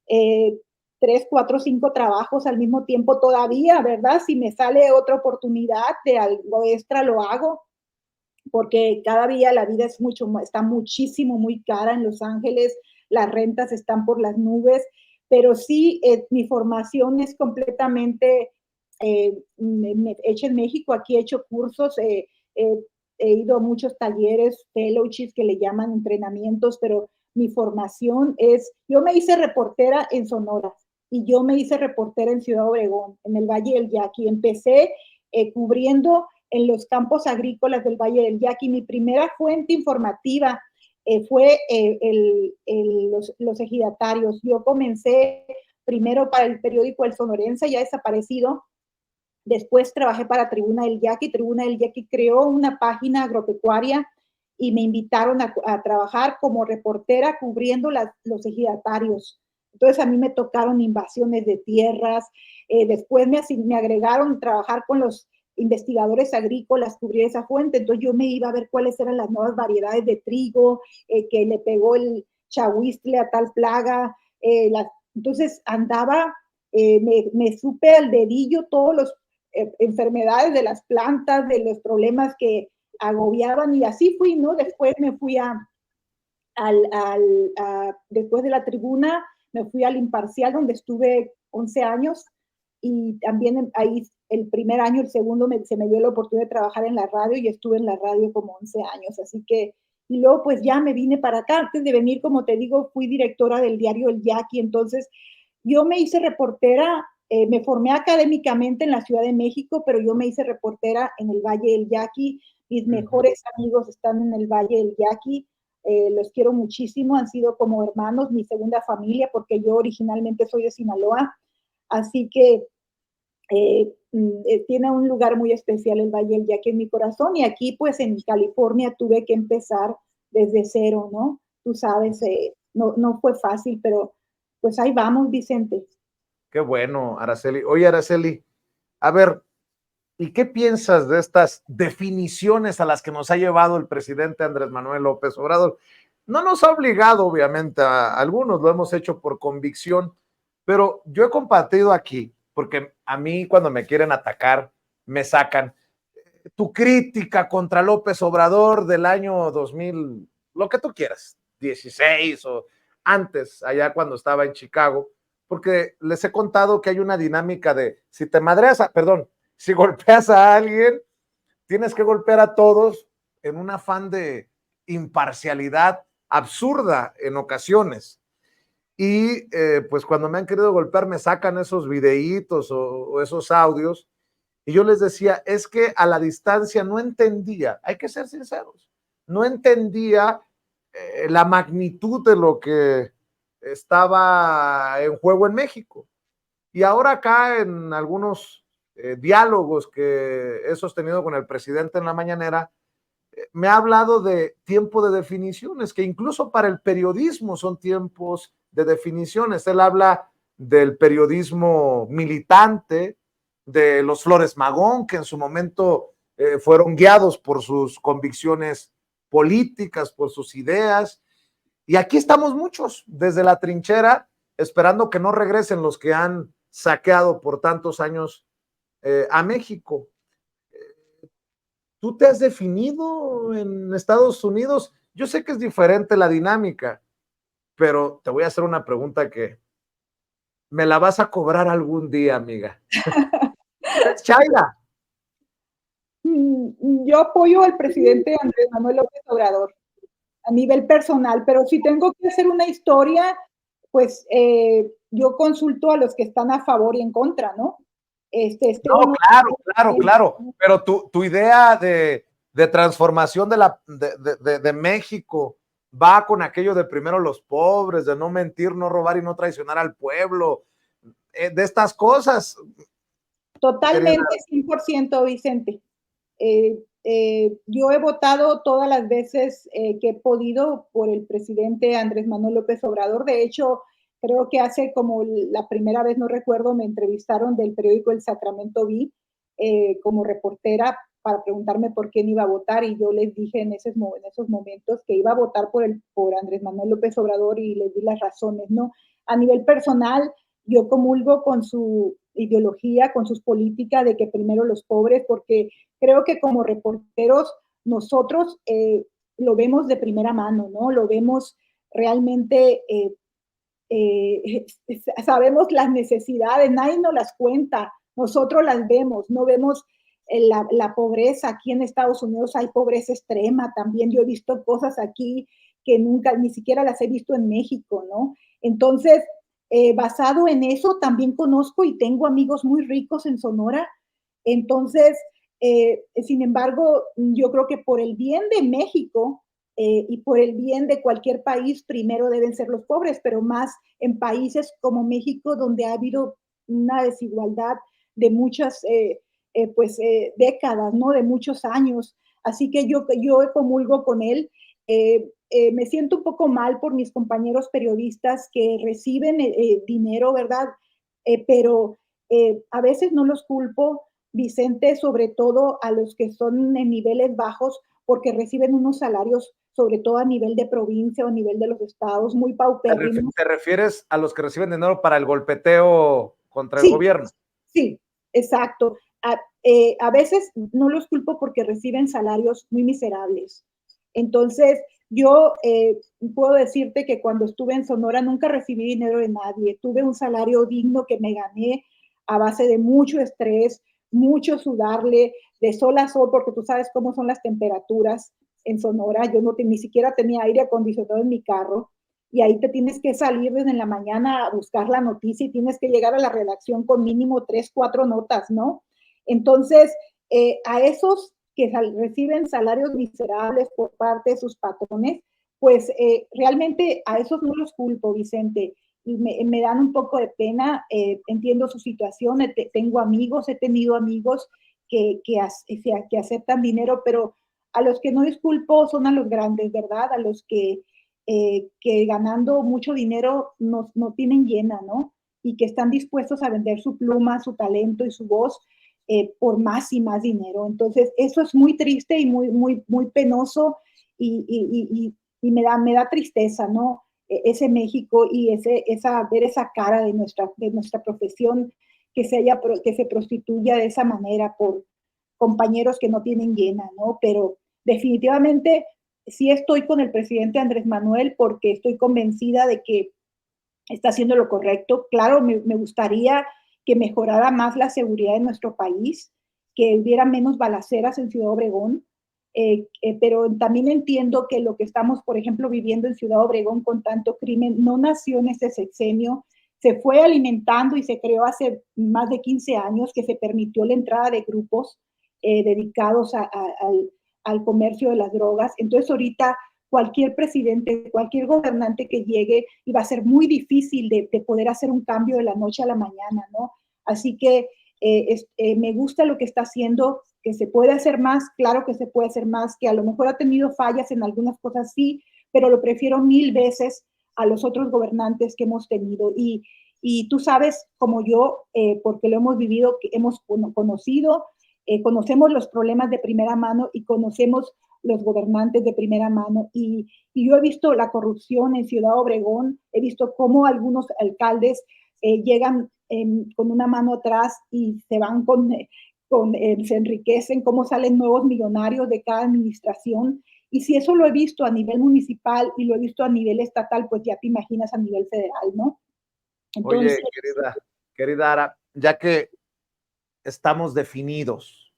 eh, 3, 4, 5 trabajos al mismo tiempo todavía, ¿verdad? Si me sale otra oportunidad de algo extra, lo hago, porque cada día la vida está muchísimo, muy cara en Los Ángeles, las rentas están por las nubes, pero sí, mi formación es completamente hecha en México, aquí he hecho cursos, he ido a muchos talleres, fellowships que le llaman entrenamientos, pero mi formación yo me hice reportera en Sonora y yo me hice reportera en Ciudad Obregón, en el Valle del Yaqui. Empecé cubriendo en los campos agrícolas del Valle del Yaqui. Mi primera fuente informativa fue los ejidatarios. Yo comencé primero para el periódico El Sonorense, ya desaparecido. Después trabajé para Tribuna del Yaqui. Tribuna del Yaqui creó una página agropecuaria y me invitaron a trabajar como reportera cubriendo los ejidatarios. Entonces a mí me tocaron invasiones de tierras. Después me agregaron a trabajar con los investigadores agrícolas, cubrir esa fuente. Entonces yo me iba a ver cuáles eran las nuevas variedades de trigo, que le pegó el chahuistle a tal plaga. Entonces andaba, me supe al dedillo todos los enfermedades de las plantas, de los problemas que agobiaban y así fui, ¿no? Después me fui después de la Tribuna, me fui al Imparcial donde estuve 11 años y también ahí el primer año, el segundo se me dio la oportunidad de trabajar en la radio y estuve en la radio como 11 años, así que y luego pues ya me vine para acá. Antes de venir, como te digo, fui directora del diario El Yaqui, entonces yo me hice reportera, me formé académicamente en la Ciudad de México, pero yo me hice reportera en el Valle del Yaqui. Mis mejores amigos están en el Valle del Yaqui. Los quiero muchísimo, han sido como hermanos, mi segunda familia, porque yo originalmente soy de Sinaloa. Así que tiene un lugar muy especial el Valle del Yaqui en mi corazón. Y aquí, pues en California, tuve que empezar desde cero, ¿no? Tú sabes, no fue fácil, pero pues ahí vamos, Vicente. Qué bueno, Araceli. Oye, Araceli, a ver, ¿y qué piensas de estas definiciones a las que nos ha llevado el presidente Andrés Manuel López Obrador? No nos ha obligado, obviamente, a algunos lo hemos hecho por convicción, pero yo he compartido aquí, porque a mí cuando me quieren atacar, me sacan. tu crítica contra López Obrador del año 2000, lo que tú quieras, 16 o antes, allá cuando estaba en Chicago, porque les he contado que hay una dinámica de si te madreas, perdón, si golpeas a alguien, tienes que golpear a todos en un afán de imparcialidad absurda en ocasiones. Y pues cuando me han querido golpear me sacan esos videitos o esos audios y yo les decía, es que a la distancia no entendía, hay que ser sinceros, no entendía la magnitud de lo que estaba en juego en México. Y ahora acá en algunos diálogos que he sostenido con el presidente en la mañanera, me ha hablado de tiempo de definiciones, que incluso para el periodismo son tiempos de definiciones. Él habla del periodismo militante, de los Flores Magón, que en su momento fueron guiados por sus convicciones políticas, por sus ideas. Y aquí estamos muchos, desde la trinchera, esperando que no regresen los que han saqueado por tantos años a México. ¿Tú te has definido en Estados Unidos? Yo sé que es diferente la dinámica, pero te voy a hacer una pregunta que me la vas a cobrar algún día, amiga. Chaira. Yo apoyo al presidente Andrés Manuel López Obrador a nivel personal, pero si tengo que hacer una historia, pues yo consulto a los que están a favor y en contra, ¿no? No, claro, pero tu idea de transformación de México va con aquello de primero los pobres, de no mentir, no robar y no traicionar al pueblo, de estas cosas. Totalmente, 100%, Vicente. Yo he votado todas las veces que he podido por el presidente Andrés Manuel López Obrador. De hecho, creo que hace como la primera vez, no recuerdo, me entrevistaron del periódico El Sacramento Bee como reportera para preguntarme por quién iba a votar y yo les dije en esos momentos que iba a votar por Andrés Manuel López Obrador y les di las razones, ¿no? A nivel personal, yo comulgo con su ideología, con sus políticas de que primero los pobres, porque creo que como reporteros nosotros lo vemos de primera mano, ¿no? Lo vemos realmente, sabemos las necesidades, nadie nos las cuenta, nosotros las vemos, no vemos la pobreza. Aquí en Estados Unidos hay pobreza extrema también, yo he visto cosas aquí que nunca, ni siquiera las he visto en México, ¿no? Entonces, basado en eso, también conozco y tengo amigos muy ricos en Sonora. Entonces, sin embargo, yo creo que por el bien de México y por el bien de cualquier país, primero deben ser los pobres, pero más en países como México, donde ha habido una desigualdad de muchas décadas, ¿no? De muchos años. Así que yo comulgo con él. Me siento un poco mal por mis compañeros periodistas que reciben dinero, ¿verdad? Pero a veces no los culpo, Vicente, sobre todo a los que son en niveles bajos, porque reciben unos salarios, sobre todo a nivel de provincia o a nivel de los estados, muy paupérrimos. ¿Te refieres a los que reciben dinero para el golpeteo contra el Sí, gobierno? sí, exacto. A veces no los culpo porque reciben salarios muy miserables. Entonces, yo puedo decirte que cuando estuve en Sonora nunca recibí dinero de nadie. Tuve un salario digno que me gané a base de mucho estrés, mucho sudarle, de sol a sol, porque tú sabes cómo son las temperaturas en Sonora. Yo no ni siquiera tenía aire acondicionado en mi carro y ahí te tienes que salir desde la mañana a buscar la noticia y tienes que llegar a la redacción con mínimo 3, 4 notas, ¿no? Entonces, a esos que reciben salarios miserables por parte de sus patrones, pues realmente a esos no los culpo, Vicente, y me dan un poco de pena, entiendo su situación, tengo amigos, he tenido amigos que aceptan dinero, pero a los que no disculpo son a los grandes, ¿verdad? A los que ganando mucho dinero no tienen llena, ¿no? Y que están dispuestos a vender su pluma, su talento y su voz por más y más dinero. Entonces, eso es muy triste y muy penoso y me da tristeza, ¿no? Ese México y ver esa cara de nuestra profesión que se prostituya de esa manera compañeros que no tienen llena, ¿no? Pero definitivamente sí estoy con el presidente Andrés Manuel porque estoy convencida de que está haciendo lo correcto. Claro, me gustaría que mejorara más la seguridad en nuestro país, que hubiera menos balaceras en Ciudad Obregón, pero también entiendo que lo que estamos, por ejemplo, viviendo en Ciudad Obregón con tanto crimen, no nació en este sexenio, se fue alimentando y se creó hace más de 15 años que se permitió la entrada de grupos dedicados al comercio de las drogas. Entonces ahorita cualquier presidente, cualquier gobernante que llegue, y va a ser muy difícil de poder hacer un cambio de la noche a la mañana, ¿no? Así que me gusta lo que está haciendo, que se puede hacer más, claro que se puede hacer más, que a lo mejor ha tenido fallas en algunas cosas, sí, pero lo prefiero 1000 veces a los otros gobernantes que hemos tenido. Y tú sabes, como yo, porque lo hemos vivido, que hemos conocido, conocemos los problemas de primera mano y conocemos los gobernantes de primera mano. Y yo he visto la corrupción en Ciudad Obregón, he visto cómo algunos alcaldes llegan con una mano atrás y se van se enriquecen, cómo salen nuevos millonarios de cada administración. Y si eso lo he visto a nivel municipal y lo he visto a nivel estatal, pues ya te imaginas a nivel federal, ¿no? Entonces, oye, querida Ara, ya que estamos definidos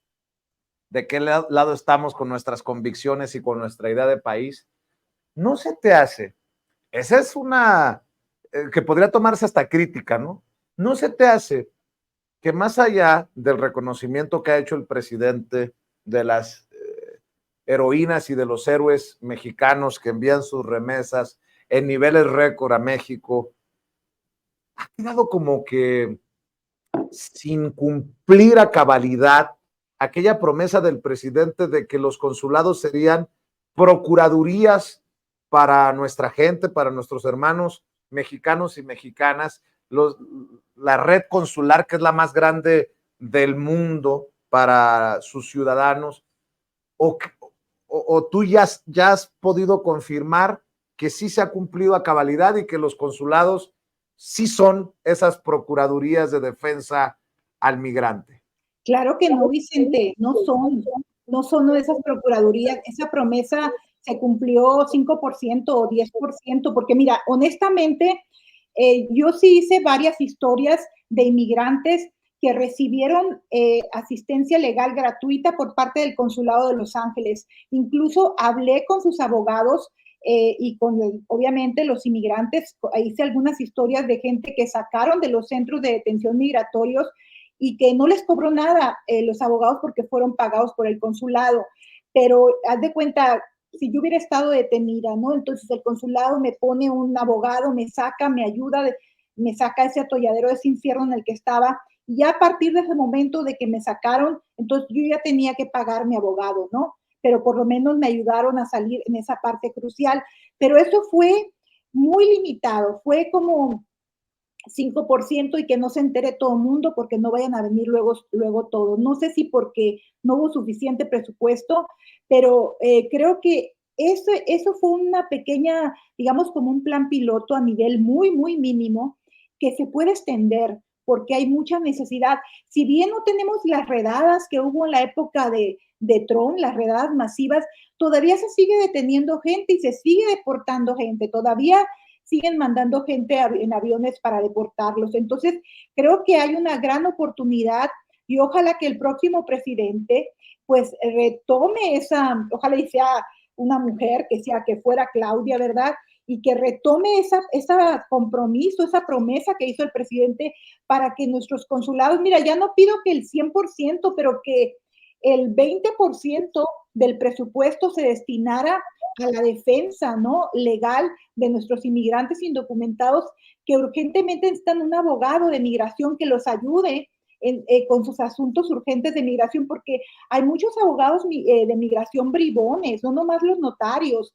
de qué lado estamos con nuestras convicciones y con nuestra idea de país, ¿no se te hace? Esa es una que podría tomarse hasta crítica, ¿no? ¿No se te hace que más allá del reconocimiento que ha hecho el presidente de las heroínas y de los héroes mexicanos que envían sus remesas en niveles récord a México, ha quedado como que sin cumplir a cabalidad aquella promesa del presidente de que los consulados serían procuradurías para nuestra gente, para nuestros hermanos mexicanos y mexicanas, la red consular que es la más grande del mundo para sus ciudadanos, o tú ya has podido confirmar que sí se ha cumplido a cabalidad y que los consulados sí son esas procuradurías de defensa al migrante. Claro que no, Vicente, no son esas procuradurías, esa promesa se cumplió 5% o 10%, porque mira, honestamente, yo sí hice varias historias de inmigrantes que recibieron asistencia legal gratuita por parte del Consulado de Los Ángeles. Incluso hablé con sus abogados y obviamente, los inmigrantes. Hice algunas historias de gente que sacaron de los centros de detención migratorios y que no les cobró nada los abogados porque fueron pagados por el consulado. Pero haz de cuenta, si yo hubiera estado detenida, ¿no? Entonces el consulado me pone un abogado, me saca, me ayuda, me saca ese atolladero, ese infierno en el que estaba. Y ya a partir de ese momento de que me sacaron, entonces yo ya tenía que pagar mi abogado, ¿no? Pero por lo menos me ayudaron a salir en esa parte crucial. Pero eso fue muy limitado, fue como 5% y que no se entere todo el mundo porque no vayan a venir luego todos. No sé si porque no hubo suficiente presupuesto, pero creo que eso fue una pequeña, digamos, como un plan piloto a nivel muy, muy mínimo que se puede extender porque hay mucha necesidad. Si bien no tenemos las redadas que hubo en la época de Trump, las redadas masivas, todavía se sigue deteniendo gente y se sigue deportando gente. Todavía siguen mandando gente en aviones para deportarlos. Entonces, creo que hay una gran oportunidad y ojalá que el próximo presidente pues retome ojalá y sea una mujer, que fuera Claudia, ¿verdad? Y que retome esa compromiso, esa promesa que hizo el presidente para que nuestros consulados, mira, ya no pido que el 100%, pero que el 20% del presupuesto se destinara a la defensa, ¿no?, legal de nuestros inmigrantes indocumentados que urgentemente necesitan un abogado de migración que los ayude con sus asuntos urgentes de migración, porque hay muchos abogados de migración bribones, no nomás los notarios,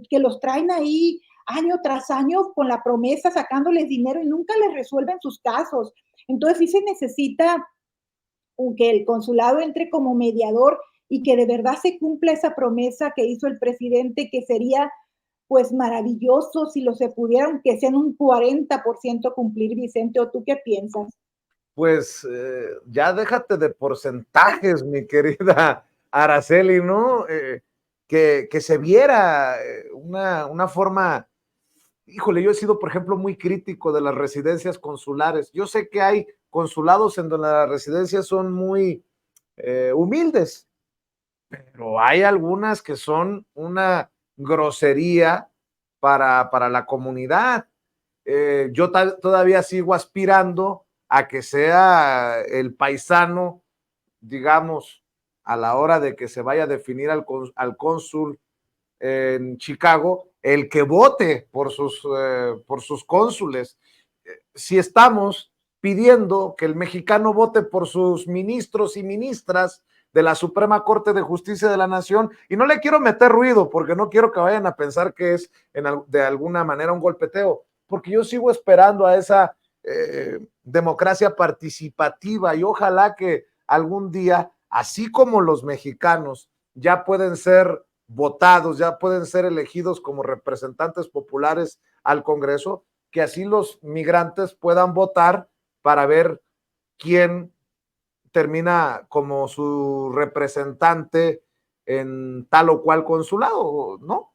que los traen ahí año tras año con la promesa, sacándoles dinero y nunca les resuelven sus casos. Entonces sí se necesita que el consulado entre como mediador y que de verdad se cumpla esa promesa que hizo el presidente, que sería pues maravilloso si lo se pudieran, que sean un 40% cumplir, Vicente, ¿o tú qué piensas? pues ya déjate de porcentajes, mi querida Araceli, ¿no? Que se viera una forma. Híjole, yo he sido, por ejemplo, muy crítico de las residencias consulares. Yo sé que hay consulados en donde las residencias son muy humildes, pero hay algunas que son una grosería para la comunidad. Yo todavía sigo aspirando a que sea el paisano, digamos, a la hora de que se vaya a definir al cónsul en Chicago, el que vote por sus cónsules. Si estamos pidiendo que el mexicano vote por sus ministros y ministras de la Suprema Corte de Justicia de la Nación, y no le quiero meter ruido porque no quiero que vayan a pensar que es de alguna manera un golpeteo, porque yo sigo esperando a esa democracia participativa y ojalá que algún día, así como los mexicanos ya pueden ser votados, ya pueden ser elegidos como representantes populares al Congreso, que así los migrantes puedan votar para ver quién termina como su representante en tal o cual consulado, ¿no?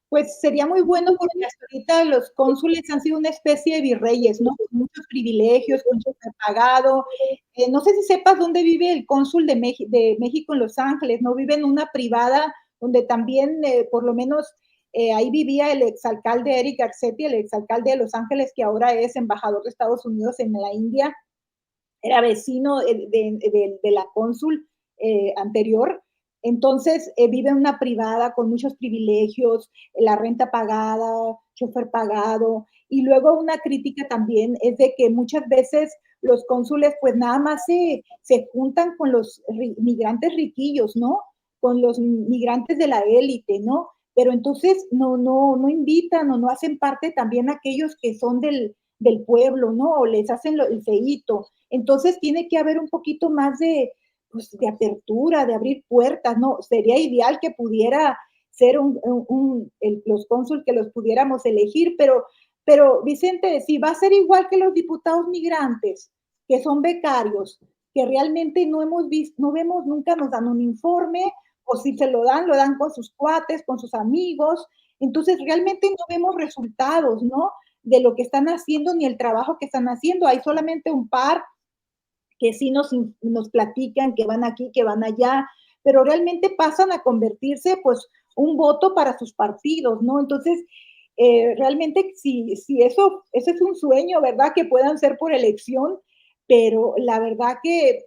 Pues sería muy bueno porque hasta ahorita los cónsules han sido una especie de virreyes, ¿no? Con muchos privilegios, con mucho pagado. No sé si sepas dónde vive el cónsul de México en Los Ángeles, ¿no? Vive en una privada donde también, por lo menos, ahí vivía el exalcalde Eric Garcetti, el exalcalde de Los Ángeles, que ahora es embajador de Estados Unidos en la India. Era vecino de la cónsul anterior. Entonces, vive en una privada con muchos privilegios, la renta pagada, chofer pagado, y luego una crítica también es de que muchas veces los cónsules pues nada más se juntan con los migrantes riquillos, ¿no? Con los migrantes de la élite, ¿no? Pero entonces no invitan o no hacen parte también aquellos que son del pueblo, ¿no? O les hacen el feíto. Entonces tiene que haber un poquito más pues, de apertura, de abrir puertas, ¿no? Sería ideal que pudiera ser los cónsules que los pudiéramos elegir, pero Vicente, si va a ser igual que los diputados migrantes, que son becarios, que realmente no hemos visto, no vemos, nunca nos dan un informe, o si se lo dan con sus cuates, con sus amigos, entonces realmente no vemos resultados, ¿no? De lo que están haciendo ni el trabajo que están haciendo. Hay solamente un par que sí nos platican que van aquí, que van allá, pero realmente pasan a convertirse pues un voto para sus partidos, ¿no? Entonces, realmente si eso es un sueño, ¿verdad? Que puedan ser por elección, pero la verdad que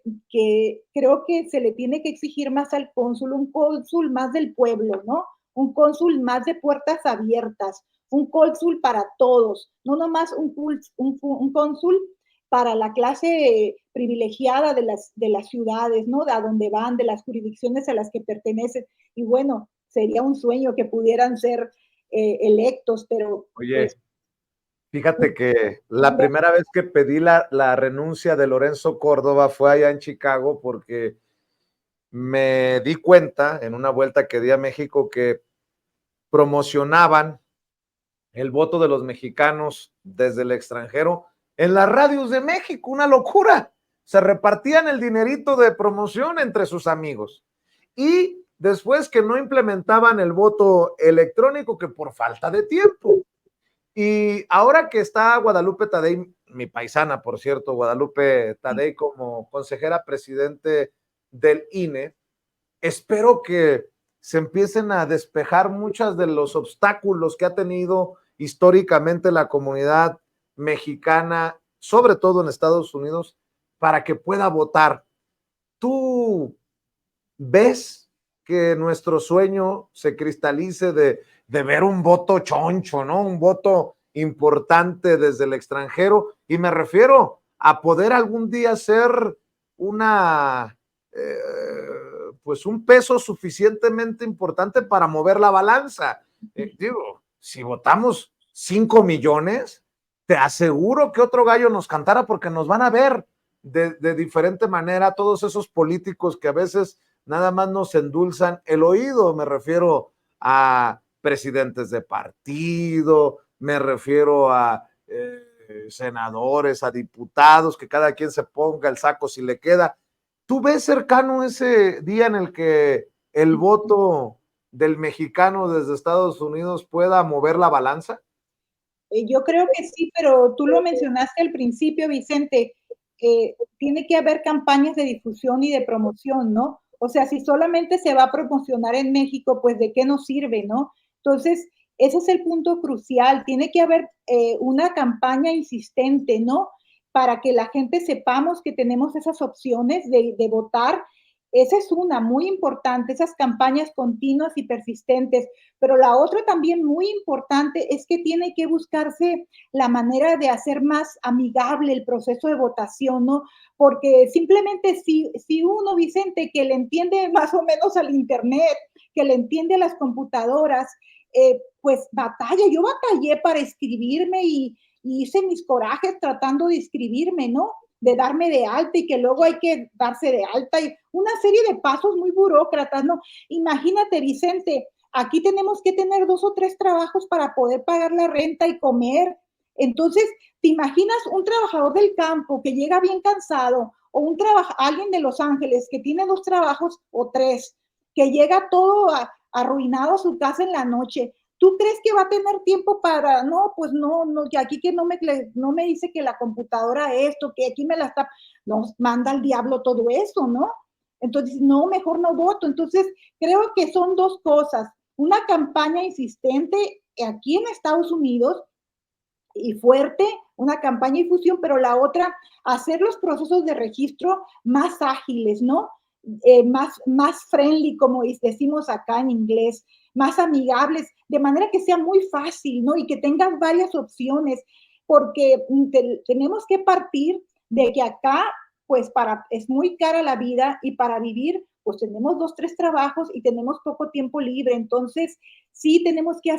creo que se le tiene que exigir más al cónsul, un cónsul más del pueblo, ¿no? Un cónsul más de puertas abiertas, un cónsul para todos, no nomás un cónsul para la clase privilegiada de las ciudades, ¿no? A donde van, de las jurisdicciones a las que pertenecen. Y bueno, sería un sueño que pudieran ser electos, pero Oye, pues... fíjate que la primera vez que pedí la renuncia de Lorenzo Córdoba fue allá en Chicago porque me di cuenta en una vuelta que di a México que promocionaban el voto de los mexicanos desde el extranjero en las radios de México, una locura. Se repartían el dinerito de promoción entre sus amigos. Y después que no implementaban el voto electrónico, que por falta de tiempo. Y ahora que está Guadalupe Tadei, mi paisana, por cierto, Guadalupe Tadei como consejera presidente del INE, espero que se empiecen a despejar muchos de los obstáculos que ha tenido históricamente la comunidad mexicana, sobre todo en Estados Unidos, para que pueda votar. ¿Tú ves que nuestro sueño se cristalice de ver un voto choncho, ¿no? Un voto importante desde el extranjero, y me refiero a poder algún día ser una pues un peso suficientemente importante para mover la balanza. Digo, si votamos 5 millones, te aseguro que otro gallo nos cantara porque nos van a ver de diferente manera todos esos políticos que a veces nada más nos endulzan el oído. Me refiero a presidentes de partido, me refiero a senadores, a diputados, que cada quien se ponga el saco si le queda. ¿Tú ves cercano ese día en el que el voto del mexicano desde Estados Unidos pueda mover la balanza? Yo creo que sí, pero tú lo mencionaste al principio, Vicente, tiene que haber campañas de difusión y de promoción, ¿no? O sea, si solamente se va a promocionar en México, pues ¿de qué nos sirve, no? Entonces, ese es el punto crucial. Tiene que haber una campaña insistente, ¿no? Para que la gente sepamos que tenemos esas opciones de votar. Esa es una muy importante, esas campañas continuas y persistentes. Pero la otra también muy importante es que tiene que buscarse la manera de hacer más amigable el proceso de votación, ¿no? Porque simplemente si uno, Vicente, que le entiende más o menos al Internet, que le entiende a las computadoras, pues batalla. Yo batallé para escribirme y hice mis corajes tratando de escribirme, ¿no? De darme de alta y que luego hay que darse de alta y una serie de pasos muy burócratas, ¿no? Imagínate, Vicente, aquí tenemos que tener 2 o 3 trabajos para poder pagar la renta y comer. Entonces, ¿te imaginas un trabajador del campo que llega bien cansado o alguien de Los Ángeles que tiene 2 trabajos o 3, que llega todo arruinado a su casa en la noche? ¿Tú crees que va a tener tiempo para, no, pues no, que aquí que no me dice que la computadora esto, que aquí me la está, nos manda al diablo todo eso, ¿no? Entonces, no, mejor no voto. Entonces, creo que son 2 cosas. Una campaña insistente aquí en Estados Unidos y fuerte, una campaña de difusión, pero la otra, hacer los procesos de registro más ágiles, ¿no? Más friendly, como decimos acá en inglés, más amigables, de manera que sea muy fácil, ¿no? Y que tengas varias opciones, porque tenemos que partir de que acá, pues es muy cara la vida y para vivir, pues tenemos 2, 3 trabajos y tenemos poco tiempo libre. Entonces, sí tenemos que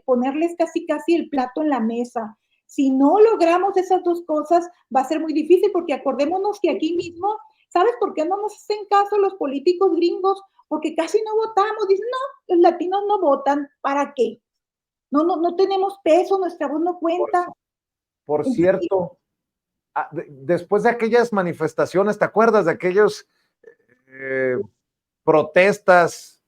ponerles casi el plato en la mesa. Si no logramos esas 2 cosas, va a ser muy difícil, porque acordémonos que aquí mismo, ¿sabes por qué no nos hacen caso los políticos gringos? Porque casi no votamos. Dicen, no, los latinos no votan. ¿Para qué? No tenemos peso, nuestra voz no cuenta. Por cierto, después de aquellas manifestaciones, ¿te acuerdas de aquellos protestas,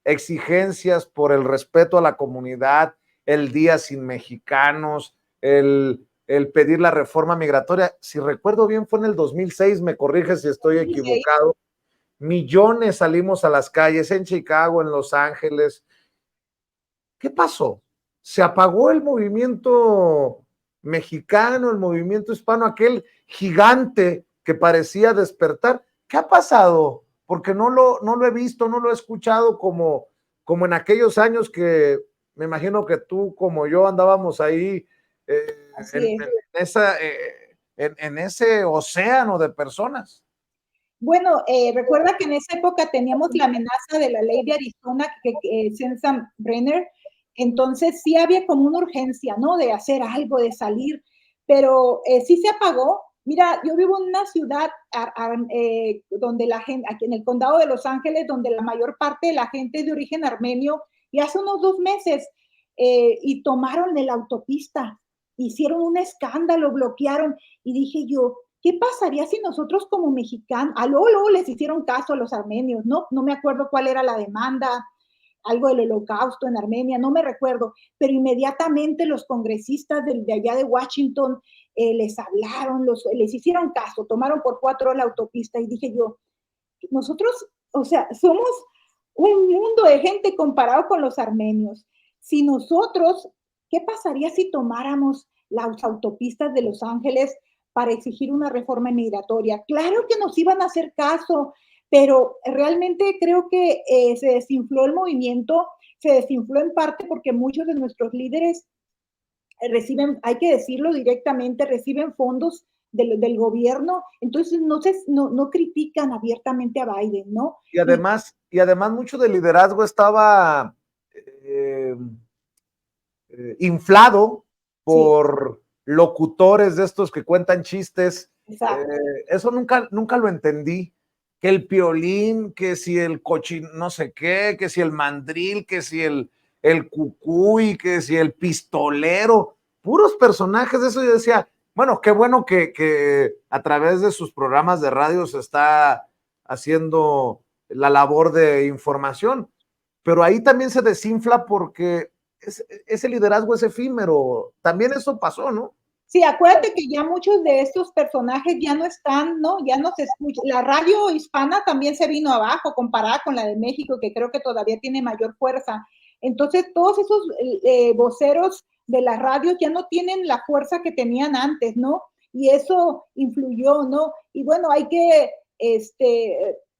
exigencias por el respeto a la comunidad, el día sin mexicanos, el pedir la reforma migratoria? Si recuerdo bien, fue en el 2006, me corriges si estoy equivocado. Millones salimos a las calles en Chicago, en Los Ángeles. ¿Qué pasó? Se apagó el movimiento mexicano, el movimiento hispano, aquel gigante que parecía despertar. ¿Qué ha pasado? Porque no lo he visto, no lo he escuchado como en aquellos años que me imagino que tú como yo andábamos ahí en ese océano de personas. Bueno, recuerda que en esa época teníamos la amenaza de la ley de Arizona, Sensenbrenner. Entonces sí había como una urgencia, ¿no? De hacer algo, de salir, pero sí se apagó. Mira, yo vivo en una ciudad donde la gente, aquí en el condado de Los Ángeles, donde la mayor parte de la gente es de origen armenio, y hace unos 2 meses y tomaron la autopista, hicieron un escándalo, bloquearon, y dije yo, ¿qué pasaría si nosotros como mexicanos, luego les hicieron caso a los armenios, ¿no? No me acuerdo cuál era la demanda, algo del holocausto en Armenia, no me recuerdo, pero inmediatamente los congresistas de allá de Washington les hablaron, les hicieron caso, tomaron por 4 horas la autopista y dije yo, nosotros, o sea, somos un mundo de gente comparado con los armenios. Si nosotros, ¿qué pasaría si tomáramos las autopistas de Los Ángeles para exigir una reforma migratoria? Claro que nos iban a hacer caso, pero realmente creo que se desinfló el movimiento, se desinfló en parte porque muchos de nuestros líderes reciben, hay que decirlo directamente, reciben fondos del gobierno, entonces no critican abiertamente a Biden, ¿no? Y además mucho del liderazgo estaba inflado por locutores de estos que cuentan chistes. Eso nunca lo entendí. Que el Piolín, que si el cochín, no sé qué, que si el mandril, que si el cucuy, que si el pistolero. puros personajes de eso. Yo decía, bueno, qué bueno que a través de sus programas de radio se está haciendo la labor de información, pero ahí también se desinfla porque ese liderazgo es efímero. También eso pasó, ¿no? Sí, acuérdate que ya muchos de estos personajes ya no están, ¿no? Ya no se escucha. La radio hispana también se vino abajo comparada con la de México, que creo que todavía tiene mayor fuerza. Entonces, todos esos voceros de las radios ya no tienen la fuerza que tenían antes, ¿no? Y eso influyó, ¿no? Y bueno, hay que,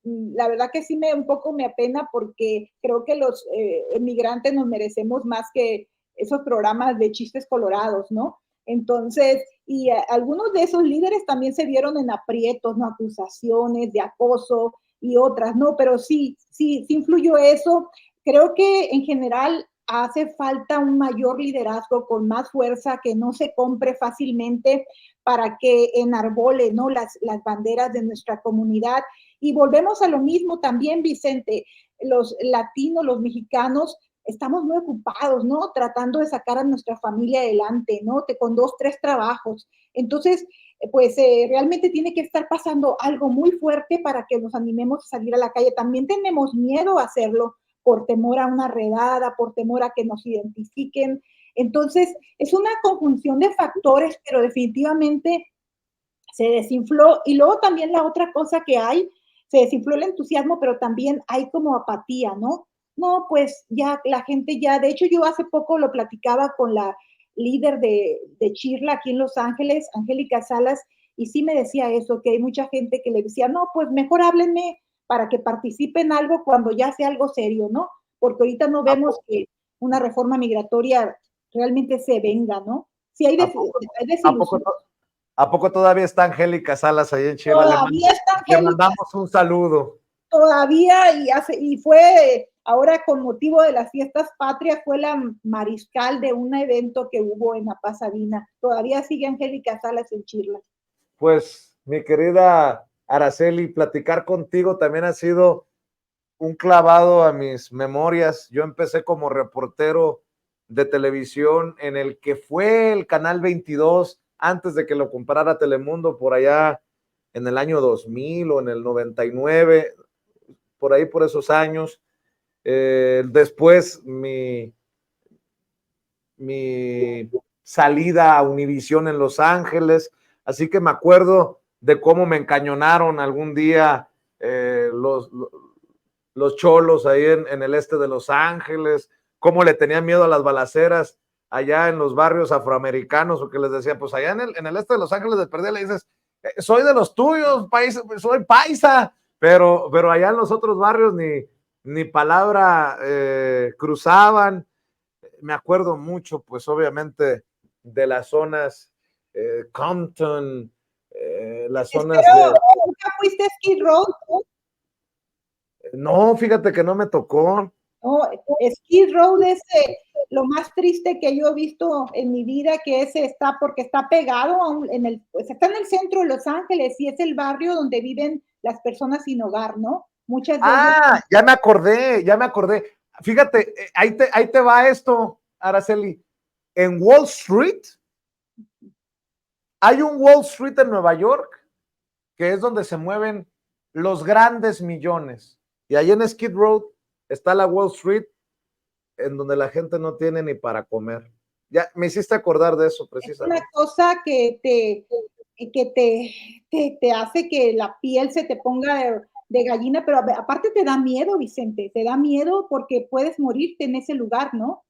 la verdad que sí un poco me apena porque creo que los emigrantes nos merecemos más que esos programas de chistes colorados, ¿no? Entonces, y algunos de esos líderes también se vieron en aprietos, ¿no? Acusaciones de acoso y otras, ¿no? Pero sí influyó eso. Creo que en general hace falta un mayor liderazgo con más fuerza que no se compre fácilmente para que enarbole, ¿no? Las banderas de nuestra comunidad. Y volvemos a lo mismo también, Vicente, los latinos, los mexicanos, estamos muy ocupados, ¿no? Tratando de sacar a nuestra familia adelante, ¿no? Con 2, 3 trabajos. Entonces, pues realmente tiene que estar pasando algo muy fuerte para que nos animemos a salir a la calle. También tenemos miedo a hacerlo por temor a una redada, por temor a que nos identifiquen. Entonces, es una conjunción de factores, pero definitivamente se desinfló. Y luego también la otra cosa que hay, se desinfló el entusiasmo, pero también hay como apatía, ¿no? No, pues ya la gente ya, de hecho yo hace poco lo platicaba con la líder de Chirla aquí en Los Ángeles, Angélica Salas, y sí me decía eso, que hay mucha gente que le decía, no, pues mejor háblenme para que participe en algo cuando ya sea algo serio, ¿no? Porque ahorita no vemos que una reforma migratoria realmente se venga, ¿no? Sí hay, hay desilusión. ¿A poco todavía está Angélica Salas ahí en Chile? Todavía está Le Angélica. mandamos un saludo. Todavía, y fue ahora con motivo de las fiestas patrias, fue la mariscal de un evento que hubo en La Paz Sabina. Todavía sigue Angélica Salas en Chirla. Pues, mi querida Araceli, platicar contigo también ha sido un clavado a mis memorias. Yo empecé como reportero de televisión en el que fue el Canal 22 antes de que lo comprara Telemundo por allá en el año 2000 o en el 99, por ahí por esos años. Después mi salida a Univisión en Los Ángeles, así que me acuerdo de cómo me encañonaron algún día los cholos ahí en el este de Los Ángeles, cómo le tenían miedo a las balaceras allá en los barrios afroamericanos, o que les decía, pues allá en el este de Los Ángeles de perdida le dices, soy de los tuyos, paisa, soy paisa, pero allá en los otros barrios ni palabra cruzaban. Me acuerdo mucho, pues obviamente, de las zonas Compton, las zonas Pero, de... ¿nunca fuiste a Skid Row? No, fíjate que no me tocó. No, Skid Row es lo más triste que yo he visto en mi vida, que está porque está pegado pues está en el centro de Los Ángeles y es el barrio donde viven las personas sin hogar, ¿no? Muchas de ellas. Ya me acordé. Fíjate, ahí te va esto, Araceli. En Wall Street, hay un Wall Street en Nueva York, que es donde se mueven los grandes millones. Y ahí en Skid Row está la Wall Street, en donde la gente no tiene ni para comer. Ya me hiciste acordar de eso precisamente. Es una cosa que te hace que la piel se te ponga de gallina, pero aparte te da miedo, Vicente, te da miedo porque puedes morirte en ese lugar, ¿no?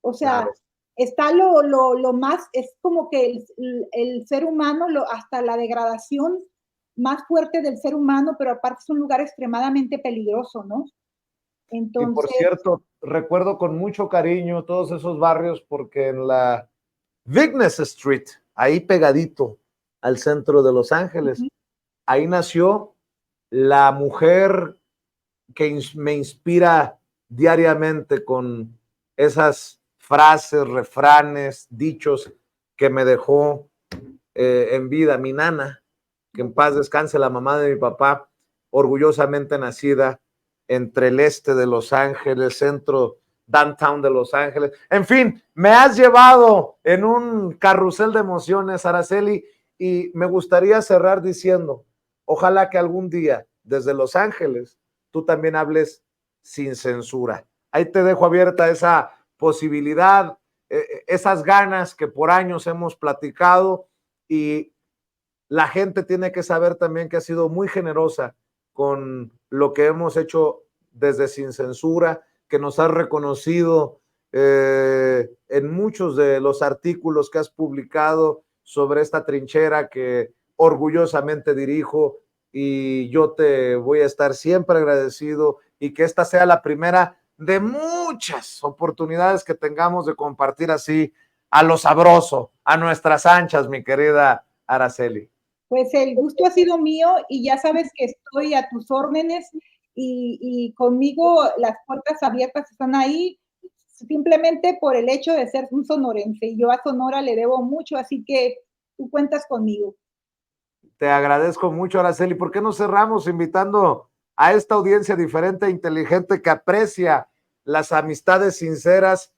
O sea, Claro. está lo más, es como que el ser humano, hasta la degradación más fuerte del ser humano, pero aparte es un lugar extremadamente peligroso, ¿no? Y por Entonces, cierto, recuerdo con mucho cariño todos esos barrios porque en la Vignes Street, ahí pegadito al centro de Los Ángeles, ahí nació la mujer que me inspira diariamente con esas frases, refranes, dichos que me dejó en vida mi nana, que en paz descanse, la mamá de mi papá, orgullosamente nacida entre el este de Los Ángeles, centro downtown de Los Ángeles. En fin, me has llevado en un carrusel de emociones, Araceli, y me gustaría cerrar diciendo, ojalá que algún día desde Los Ángeles tú también hables sin censura. Ahí te dejo abierta esa posibilidad, esas ganas que por años hemos platicado, y la gente tiene que saber también que ha sido muy generosa con lo que hemos hecho desde Sin Censura, que nos has reconocido en muchos de los artículos que has publicado sobre esta trinchera que orgullosamente dirijo, y yo te voy a estar siempre agradecido, y que esta sea la primera de muchas oportunidades que tengamos de compartir así a lo sabroso, a nuestras anchas, mi querida Araceli. Pues el gusto ha sido mío y ya sabes que estoy a tus órdenes y conmigo las puertas abiertas están ahí simplemente por el hecho de ser un sonorense y yo a Sonora le debo mucho, así que tú cuentas conmigo. Te agradezco mucho, Araceli. ¿Por qué no cerramos invitando a esta audiencia diferente e inteligente que aprecia las amistades sinceras,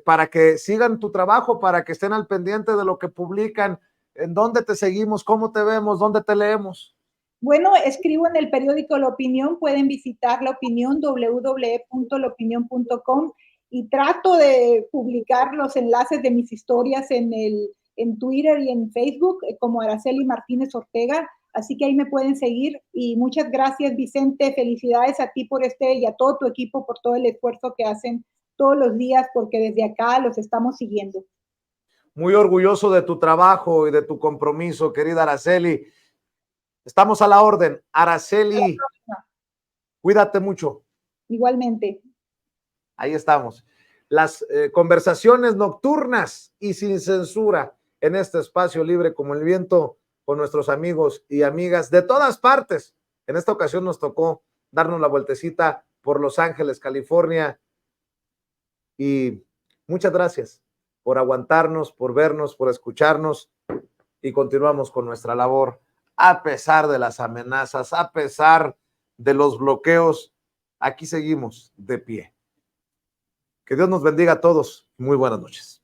para que sigan tu trabajo, para que estén al pendiente de lo que publican? ¿En dónde te seguimos? ¿Cómo te vemos? ¿Dónde te leemos? Bueno, escribo en el periódico La Opinión, pueden visitar La Opinión, www.laopinion.com, y trato de publicar los enlaces de mis historias en Twitter y en Facebook como Araceli Martínez Ortega, así que ahí me pueden seguir. Y muchas gracias, Vicente, felicidades a ti por y a todo tu equipo por todo el esfuerzo que hacen todos los días, porque desde acá los estamos siguiendo. Muy orgulloso de tu trabajo y de tu compromiso, querida Araceli. Estamos a la orden. Araceli, cuídate mucho. Igualmente. Ahí estamos. Las conversaciones nocturnas y sin censura en este espacio libre como el viento, con nuestros amigos y amigas de todas partes. En esta ocasión nos tocó darnos la vueltecita por Los Ángeles, California, y muchas gracias por aguantarnos, por vernos, por escucharnos, y continuamos con nuestra labor a pesar de las amenazas, a pesar de los bloqueos. Aquí seguimos de pie. Que Dios nos bendiga a todos. Muy buenas noches.